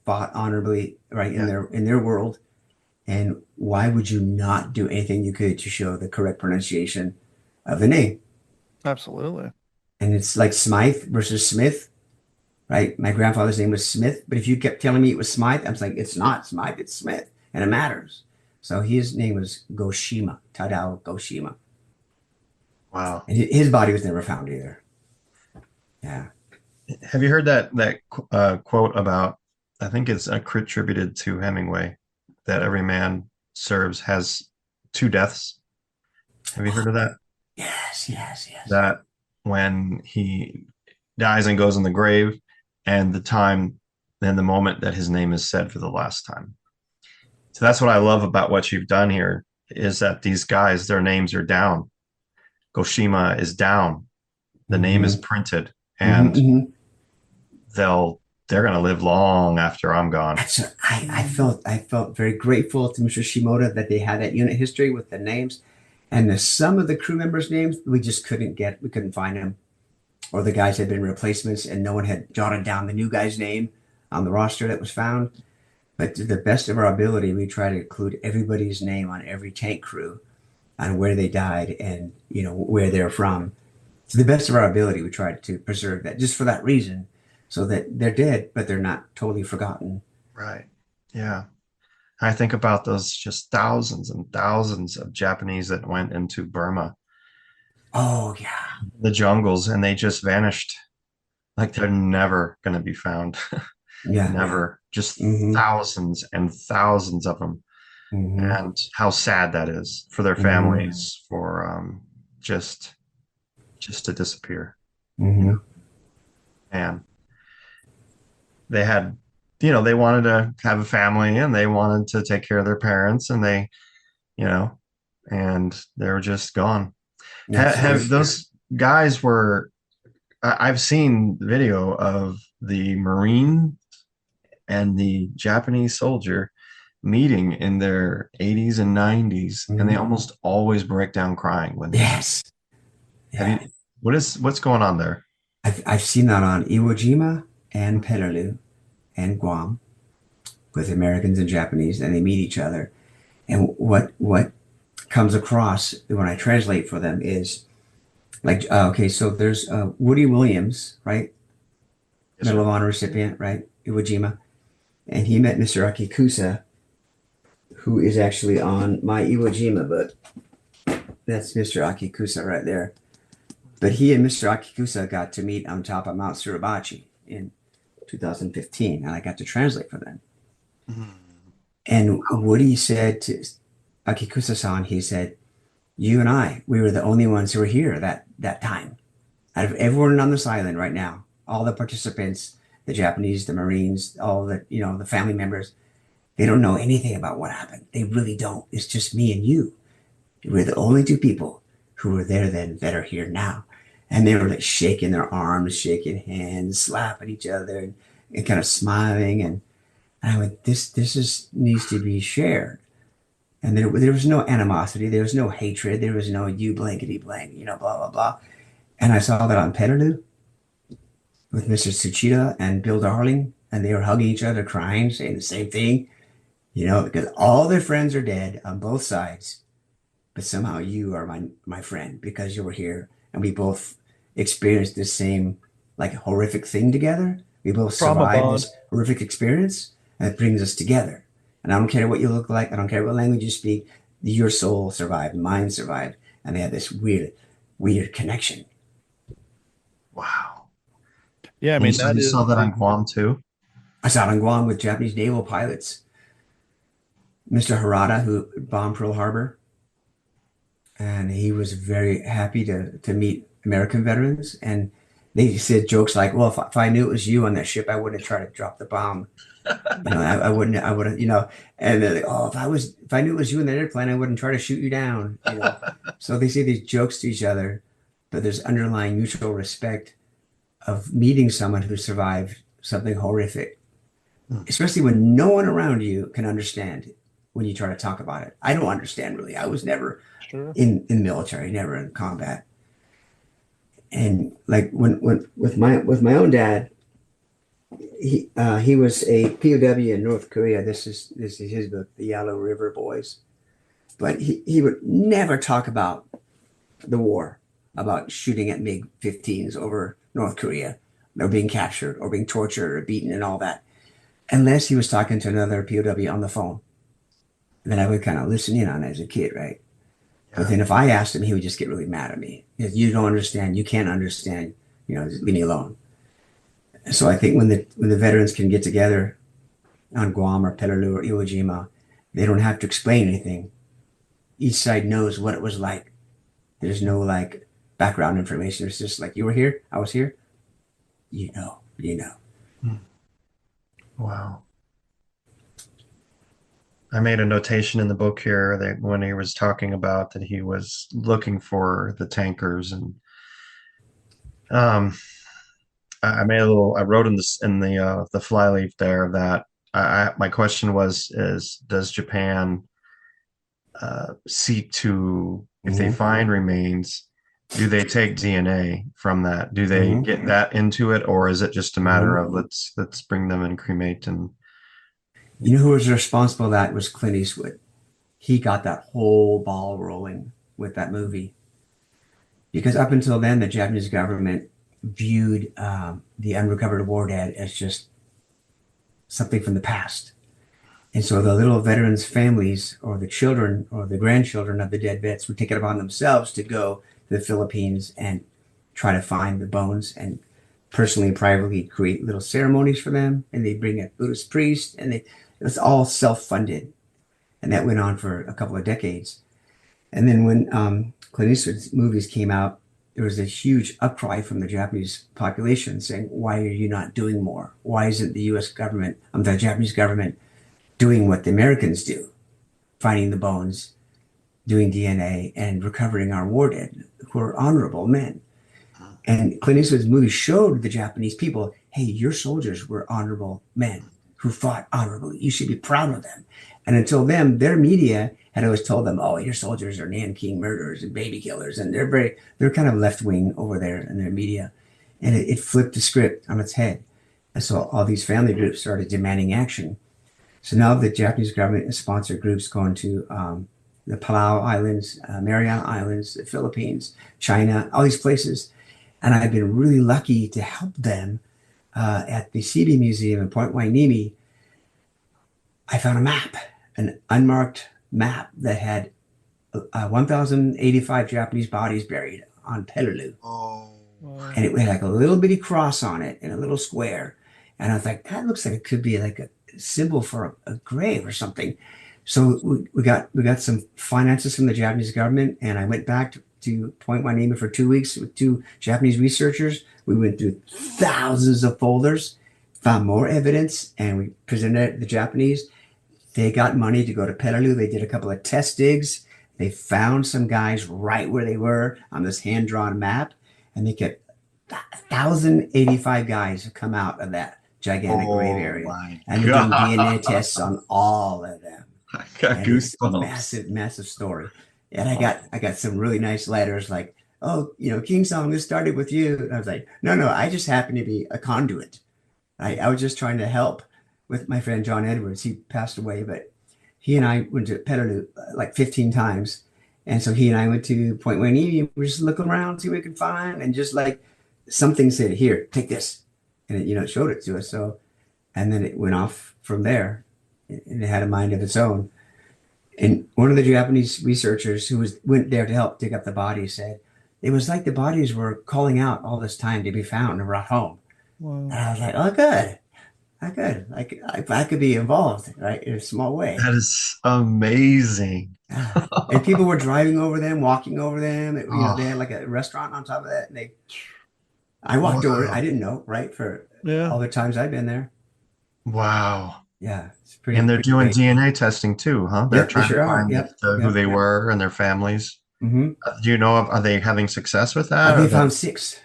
fought honorably, right, in their world. And why would you not do anything you could to show the correct pronunciation of the name? Absolutely. And it's like Smythe versus Smith, right? My grandfather's name was Smith, but if you kept telling me it was Smythe, I'm like, it's not Smythe, it's Smith, and it matters. So his name was Goshima, Tadao Goshima. Wow. And his body was never found either. Yeah. Have you heard that quote about, I think it's attributed to Hemingway, that every man has two deaths? Have you heard of that? Yes. That when he dies and goes in the grave, and the moment that his name is said for the last time. So that's what I love about what you've done here, is that these guys, their names are down. Goshima is down. The name is printed, and they're going to live long after I'm gone. I felt very grateful to Mr. Shimoda that they had that unit history with the names, and some of the crew members' names we just couldn't find them, or the guys had been replacements and no one had jotted down the new guy's name on the roster that was found. But to the best of our ability, we try to include everybody's name on every tank crew, on where they died and where they're from. To the best of our ability, we tried to preserve that just for that reason, so that they're dead, but they're not totally forgotten. Right. Yeah. I think about those just thousands and thousands of Japanese that went into Burma. Oh, yeah. The jungles, and they just vanished. Like they're never going to be found. Yeah. Never. Just thousands and thousands of them. And how sad that is for their families, for just to disappear. And they had, they wanted to have a family and they wanted to take care of their parents, and they were just gone. Have those guys I've seen video of the Marine and the Japanese soldier meeting in their 80s and 90s, and they almost always break down crying when yes. What's going on there? I've seen that on Iwo Jima and Peleliu and Guam with Americans and Japanese, and they meet each other. And what comes across when I translate for them is like, so there's Woody Williams, right? Yes, Medal of Honor recipient, right? Iwo Jima. And he met Mr. Akikusa, who is actually on my Iwo Jima book. That's Mr. Akikusa right there. But he and Mr. Akikusa got to meet on top of Mount Suribachi in 2015, and I got to translate for them. And Woody said to Akikusa-san, he said, you and I, we were the only ones who were here that time. Out of everyone on this island right now, all the participants, the Japanese, the Marines, all the, the family members, they don't know anything about what happened. They really don't. It's just me and you. We're the only two people who were there then that are here now. And they were like shaking their arms, shaking hands, slapping each other, and kind of smiling. And I went, this needs to be shared. And there was no animosity, there was no hatred, there was no you blankety blank, blah blah blah. And I saw that on Petaloo with Mr. Suchida and Bill Darling, and they were hugging each other, crying, saying the same thing, because all their friends are dead on both sides, but somehow you are my friend because you were here, and we both experienced the same like horrific thing together. We both Trauma survived bond. this horrific experience, and it brings us together. And I don't care what you look like, I don't care what language you speak, your soul survived, mine survived, and they had this weird connection. Wow. Yeah, I And mean, you saw that on Guam too? I saw it on Guam with Japanese naval pilots. Mr. Harada, who bombed Pearl Harbor, and he was very happy to meet American veterans. And they said jokes like, "Well, if I knew it was you on that ship, I wouldn't try to drop the bomb. I wouldn't. And they're like, oh, if I knew it was you in that airplane, I wouldn't try to shoot you down. So they say these jokes to each other, but there's underlying mutual respect of meeting someone who survived something horrific, especially when no one around you can understand when you try to talk about it. I don't understand really. I was never sure. in the military, never in combat. And like when with my own dad, he was a POW in North Korea. This is his book, The Yellow River Boys. But he would never talk about the war, about shooting at MiG-15s over North Korea, or being captured, or being tortured, or beaten, and all that, unless he was talking to another POW on the phone. And then I would kind of listen in on it as a kid, right? Yeah. But then if I asked him, he would just get really mad at me. You don't understand. You can't understand. Just leave me alone. So I think when the veterans can get together on Guam or Petaloo or Iwo Jima, they don't have to explain anything. Each side knows what it was like. There's no like background information. It's just like, you were here, I was here. You know. Wow. I made a notation in the book here that when he was talking about that he was looking for the tankers, and I wrote in the flyleaf there that my question is does Japan seek to, if they find remains, do they take DNA from that? Do they get that into it, or is it just a matter of let's bring them and cremate? And you know who was responsible for that was Clint Eastwood. He got that whole ball rolling with that movie, because up until then the Japanese government viewed the unrecovered war dead as just something from the past. And so the little veterans' families, or the children or the grandchildren of the dead vets, would take it upon themselves to go to the Philippines and try to find the bones, and personally and privately create little ceremonies for them. And they bring a Buddhist priest, and it was all self-funded. And that went on for a couple of decades. And then when Clint Eastwood's movies came out, there was a huge outcry from the Japanese population saying, why are you not doing more? Why isn't the the Japanese government doing what the Americans do, finding the bones, doing DNA, and recovering our war dead, who are honorable men? And Clint Eastwood's movie showed the Japanese people, hey, your soldiers were honorable men who fought honorably. You should be proud of them. And until then, their media had always told them, oh, your soldiers are Nanking murderers and baby killers. And they're kind of left-wing over there in their media. And it flipped the script on its head. And so all these family groups started demanding action. So now the Japanese government has sponsored groups going to the Palau Islands, Mariana Islands, the Philippines, China, all these places. And I've been really lucky to help them at the Seabee Museum in Point Wainimi. I found a map, an unmarked map that had 1,085 Japanese bodies buried on Peleliu. oh, And it had like a little bitty cross on it in a little square. And I was like, that looks like it could be like a symbol for a grave or something. So we got some finances from the Japanese government, and I went back to Point Wainimi for 2 weeks with 2 Japanese researchers. We went through thousands of folders, found more evidence, and we presented it to the Japanese. They got money to go to Peleliu. They did a couple of test digs. They found some guys right where they were on this hand-drawn map, and they get 1,085 guys who come out of that gigantic grave area. And they're doing DNA tests on all of them. I got And it's a goosebumps. massive story. And I got some really nice letters like, oh, King Song, this started with you. And I was like, no, I just happen to be a conduit. I was just trying to help with my friend John Edwards. He passed away, but he and I went to Petaloo like 15 times. And so he and I went to Point Wayne. We were just looking around, see what we could find. And just like something said, here, take this. And it showed it to us. So, and then it went off from there. And it had a mind of its own. And one of the Japanese researchers who went there to help dig up the bodies said, it was like the bodies were calling out all this time to be found and brought home. Wow. And I was like, oh, good. I could. I could be involved, right, in a small way. That is amazing. And people were driving over them, walking over them. Oh. They had like a restaurant on top of that. And I walked over it. Wow. I didn't know, right, for Yeah. all the times I've been there. Wow. Yeah, it's pretty. And they're pretty doing great. DNA testing too, huh? They're Yep, they trying sure to are. find Yep, who they yep. were and their families. Mm-hmm. Do you know are they having success with that? They found 6.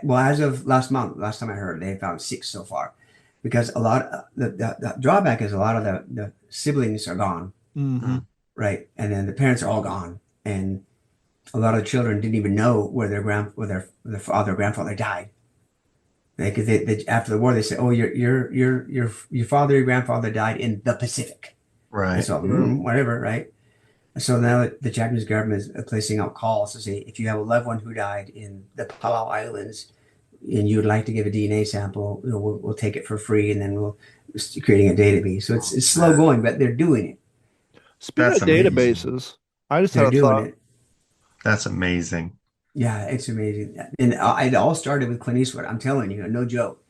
Well, as of last time I heard, they found 6 so far, because a lot the drawback is a lot of the siblings are gone, Mm-hmm. right, and then the parents are all gone, and a lot of the children didn't even know where their father or grandfather died. Because they after the war they said, oh, your father or grandfather died in the Pacific, Right. so whatever, right. So now the Japanese government is placing out calls to say, if you have a loved one who died in the Palau Islands and you would like to give a DNA sample, we'll take it for free, and then we'll creating a database. So it's slow going, but they're doing it. Speaking That's of amazing. databases, I just They're had a doing thought. it. That's amazing. Yeah, it's amazing. And it all started with Clint Eastwood. I'm telling you, no joke.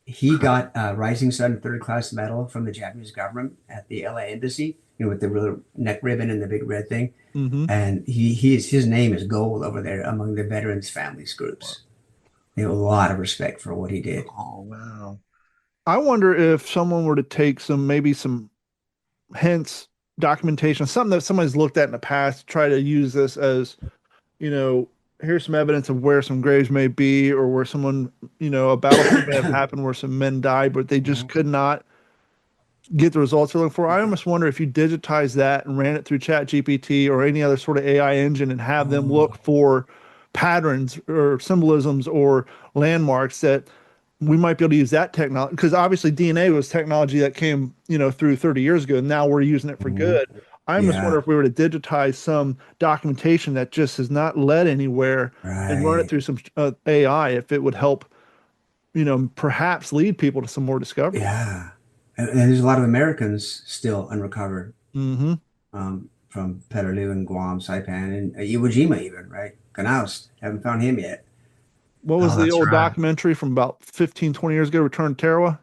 He got a Rising Sun third class medal from the Japanese government at the LA embassy, with the little neck ribbon and the big red thing. Mm-hmm. And his name is gold over there among the veterans families groups. They have a lot of respect for what he did. Oh, wow. I wonder if someone were to take maybe some hints, documentation, something that somebody's looked at in the past, try to use this as, here's some evidence of where some graves may be, or where someone, a battlefield may have happened where some men died, but they just could not get the results they're looking for. I almost wonder if you digitize that and ran it through Chat GPT or any other sort of AI engine and have them look for patterns or symbolisms or landmarks, that we might be able to use that technology, because obviously DNA was technology that came, through 30 years ago, and now we're using it for good. I almost wonder if we were to digitize some documentation that just has not led anywhere and run it through some AI, if it would help, perhaps lead people to some more discovery. Yeah. And there's a lot of Americans still unrecovered Mm-hmm. From Petaloo and Guam, Saipan, and Iwo Jima even, right? Kanaus, haven't found him yet. What was the that's old right. documentary from about 15, 20 years ago, Return to Tarawa?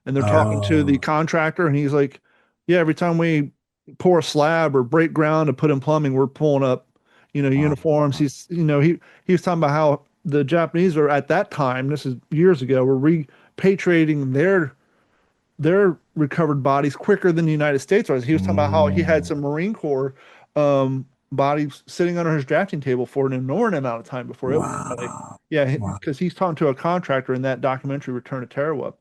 And they're talking to the contractor, and he's like, yeah, every time we pour a slab or break ground to put in plumbing, we're pulling up, uniforms. He's, he was talking about how the Japanese are at that time, this is years ago, were repatriating their recovered bodies quicker than the United States was. He was talking about how he had some Marine Corps bodies sitting under his drafting table for an enormous amount of time before it was like, yeah, because he's talking to a contractor in that documentary, Return to Tarawa.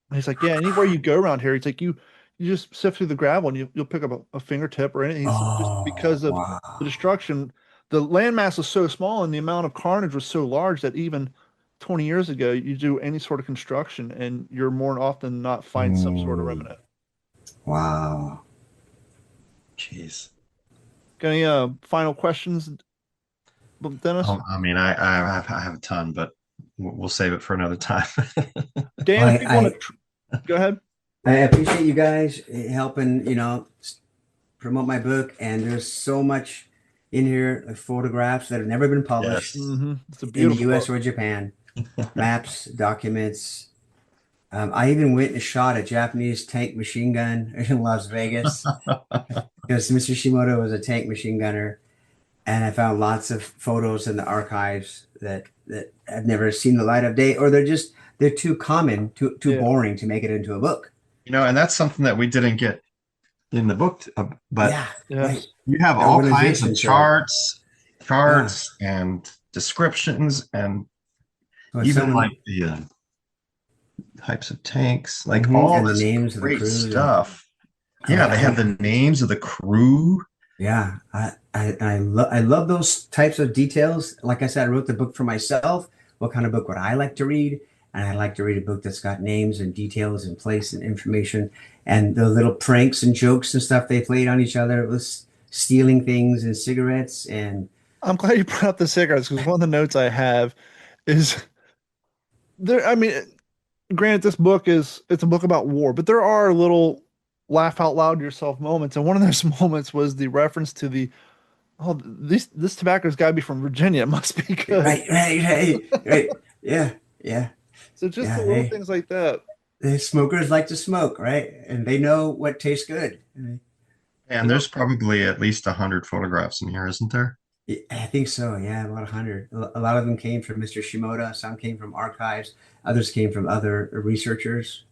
And he's like, yeah, anywhere you go around here, he's like, you just sift through the gravel and you'll pick up a fingertip or anything. Just because of the destruction, the landmass was so small and the amount of carnage was so large that even 20 years ago, you do any sort of construction and you're more often than not find some sort of remnant. Wow. Jeez. Got any final questions, Dennis? I mean, I have a ton, but we'll save it for another time. Dan, Well, if you want to go ahead. I appreciate you guys helping, promote my book. And there's so much in here, like photographs that have never been published Mm-hmm. It's a in the beautiful U.S. book. or Japan. Maps, documents. I even went and shot a Japanese tank machine gun in Las Vegas because Mr. Shimoda was a tank machine gunner. And I found lots of photos in the archives that I've never seen the light of day, or they're too common, too boring to make it into a book. And that's something that we didn't get in the book, but right. you have all kinds of charts and descriptions, and even like the types of tanks, like all and this the names great of the crews. stuff. Yeah, they have the names of the crew. Yeah, I love those types of details. Like I said, I wrote the book for myself. What kind of book would I like to read? And I like to read a book that's got names and details and place and information and the little pranks and jokes and stuff they played on each other. It was stealing things and cigarettes and I'm glad you brought up the cigarettes because one of the notes I have is there. I mean, granted, this book it's a book about war, but there are little laugh out loud to yourself moments, and one of those moments was the reference to the this tobacco's got to be from Virginia. It must be good. right. Yeah, yeah, So just yeah. the little things like that. The smokers like to smoke, right? And they know what tastes good. And there's probably at least 100 photographs in here, isn't there? I think so. Yeah, about 100. A lot of them came from Mr. Shimoda. Some came from archives. Others came from other researchers.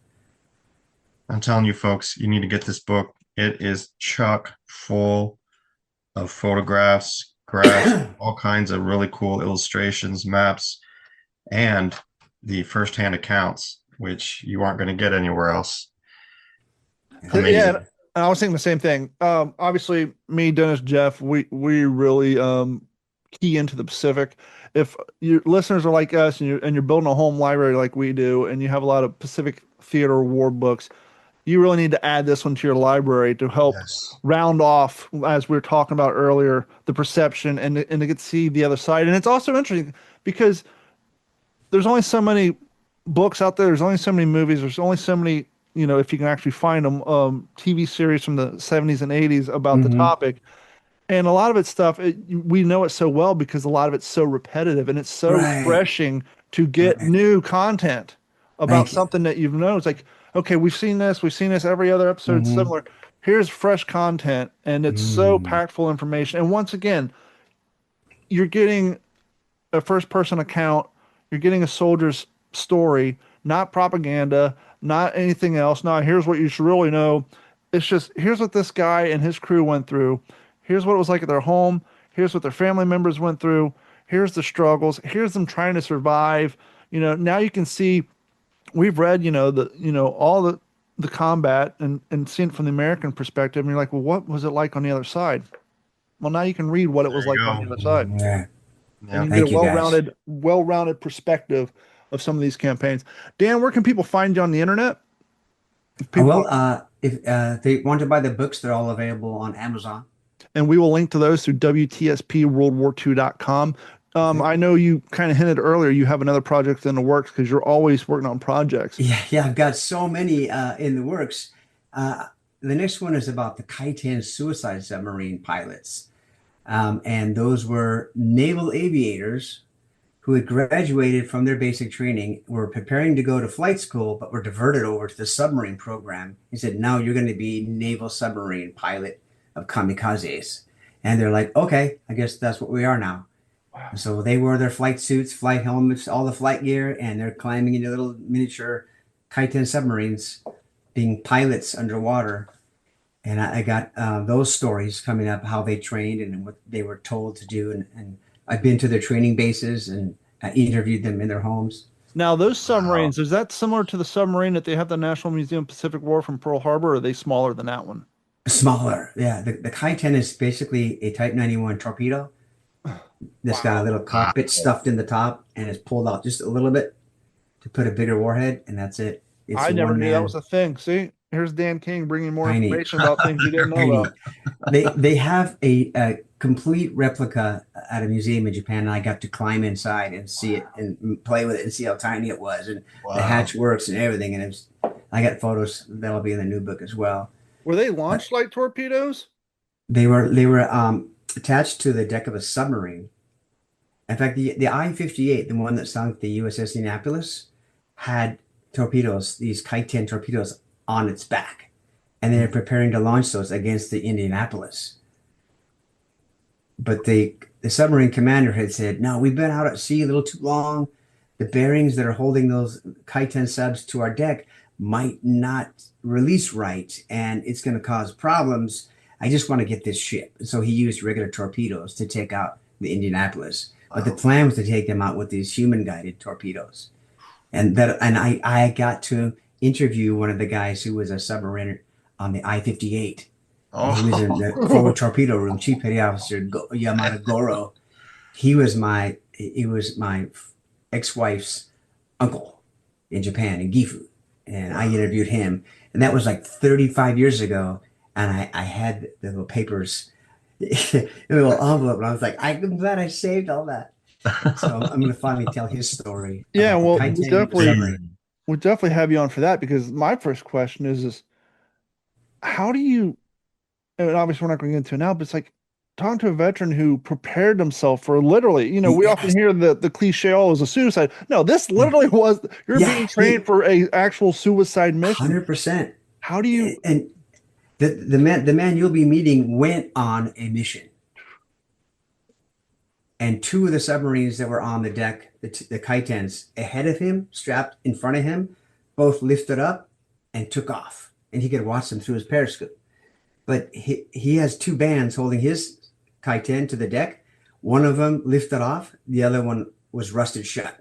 I'm telling you, folks, you need to get this book. It is chock full of photographs, graphs, all kinds of really cool illustrations, maps, and the firsthand accounts, which you aren't going to get anywhere else. Yeah, Amazing. and I was thinking the same thing. Obviously, me, Dennis, Jeff, we really key into the Pacific. If your listeners are like us and you're building a home library like we do, and you have a lot of Pacific theater war books, you really need to add this one to your library to help Yes. round off, as we were talking about earlier, the perception and to get to see the other side. And it's also interesting because there's only so many books out there. There's only so many movies. There's only so many, if you can actually find them, TV series from the 70s and 80s about the Hmm. topic. And a lot of it's stuff, we know it so well because a lot of it's so repetitive and it's so Right. refreshing to get Right. new content about Thank you. something that you've known. It's like, okay, we've seen this every other episode Hmm. similar. Here's fresh content and it's so Mm. packed full of information. And once again, you're getting a first person account, you're getting a soldier's story, not propaganda, not anything else. Now, here's what you should really know. It's just here's what this guy and his crew went through. Here's what it was like at their home. Here's what their family members went through. Here's the struggles. Here's them trying to survive. Now you can see we've read, all the combat and seen it from the American perspective, and you're like, well, what was it like on the other side? Well, now you can read what it was There you like on go. the other side Yeah. and Yeah. you can get Thank a you, guys. well-rounded perspective of some of these campaigns. Dan, where can people find you on the internet? If people, If they want to buy the books, they're all available on Amazon. and we will link to those through WTSPWorldWar2.com. Okay. I know you kind of hinted earlier you have another project in the works because you're always working on projects. Yeah, I've got so many in the works. Uh, the next one is about the Kaitan suicide submarine pilots. And those were naval aviators who had graduated from their basic training, were preparing to go to flight school, but were diverted over to the submarine program. He said, now you're going to be naval submarine pilot of kamikazes. And they're like, okay, I guess that's what we are now. Wow. So they wore their flight suits, flight helmets, all the flight gear, and they're climbing into little miniature Kaizen submarines, being pilots underwater. And I got those stories coming up, how they trained and what they were told to do. And I've been to their training bases and I interviewed them in their homes. Now, those Wow. submarines, is that similar to the submarine that they have at the National Museum Pacific War from Pearl Harbor, or are they smaller than that one? Smaller, yeah. The Kai-10 is basically a Type 91 torpedo that's got a Wow. little Wow. cockpit stuffed in the top and it's pulled out just a little bit to put a bigger warhead, and that's it. It's I a never one knew that was man, a thing. See, here's Dan King bringing more tiny, information about things you didn't know tiny. about. They have a complete replica at a museum in Japan, and I got to climb inside and see it and play with it and see how tiny it was, and the Wow. hatch works and everything. And I got photos that'll be in the new book as well. Were they But launched like torpedoes? they were attached to the deck of a submarine. In fact, the I-58, the one that sunk the USS Indianapolis, had torpedoes, these Kai-10 torpedoes on its back, and they're preparing to launch those against the Indianapolis. But the submarine commander had said, "No, we've been out at sea a little too long. The bearings that are holding those Kai-10 subs to our deck might not release right, and it's going to cause problems. I just want to get this ship." So he used regular torpedoes to take out the Indianapolis. But the Wow. plan was to take them out with these human-guided torpedoes. And I got to interview one of the guys who was a submariner on the I-58. Oh. He was in the forward torpedo room, Chief Petty Officer Yamada Goro. He was my ex-wife's uncle in Japan, in Gifu. And I interviewed him. And that was like 35 years ago. And I had the little papers, the little envelope. And I was like, I'm glad I saved all that. So I'm going to finally tell his story. Yeah, about the well, Kaiten we'll definitely have you on for that, because my first question is how do you, and obviously we're not going to get into it now, but it's like talking to a veteran who prepared himself for literally, we often hear the cliche, oh, it was a suicide. No, this literally was, you're being trained for a actual suicide mission. 100%. How do you, and the man you'll be meeting went on a mission. And two of the submarines that were on the deck, the Kaitens, ahead of him, strapped in front of him, both lifted up and took off. And he could watch them through his periscope. But he has two bands holding his Kaiten to the deck. One of them lifted off. The other one was rusted shut.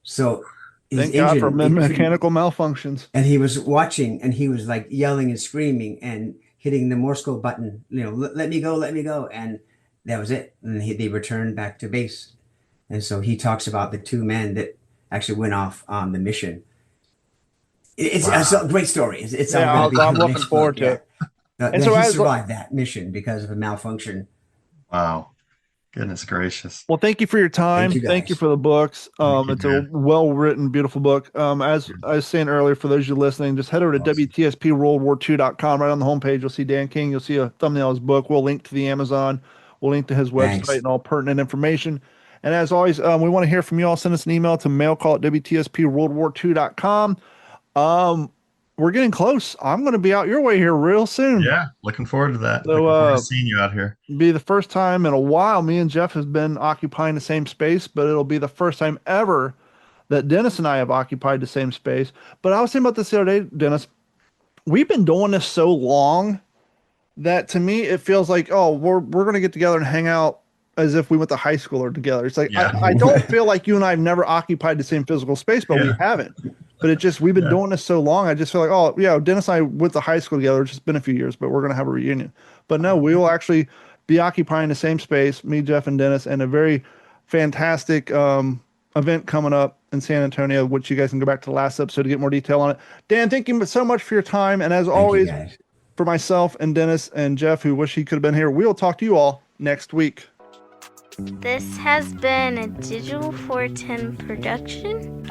So his thank God for engine, mechanical malfunctions. and he was watching, and he was like yelling and screaming and hitting the Morse code button, let me go, let me go. And that was it. And they returned back to base. And so he talks about the two men that actually went off on the mission. It's a great story. It's I'm looking forward to it. And so he survived that mission because of a malfunction. Wow. Goodness gracious. Well, thank you for your time. Thank you for the books. It's man. a well-written, beautiful book. As I was saying earlier, for those of you listening, just head over to WTSPWorldWar2.com. Right on the homepage, you'll see Dan King. You'll see a thumbnail of his book. We'll link to the Amazon. We'll link to his website and all pertinent information. And as always, we want to hear from you all. Send us an email to mailcall@WTSPWorldWar2.com. We're getting close. I'm going to be out your way here real soon. Yeah, looking forward to that. So, looking forward to seeing you out here. Be the first time in a while. Me and Jeff have been occupying the same space, but it'll be the first time ever that Dennis and I have occupied the same space. But I was thinking about this the other day, Dennis. We've been doing this so long that to me it feels like, oh, we're going to get together and hang out as if we went to high school or together. It's like I don't feel like you and I have never occupied the same physical space, but we haven't. But it just, we've been doing this so long. I just feel like, oh yeah, Dennis and I went to high school together. It's just been a few years, but we're going to have a reunion. But no, we will actually be occupying the same space, me, Jeff, and Dennis, and a very fantastic event coming up in San Antonio, which you guys can go back to the last episode to get more detail on it. Dan, thank you so much for your time. And as always, for myself and Dennis and Jeff, who wish he could have been here, we'll talk to you all next week. This has been a Digital 410 production.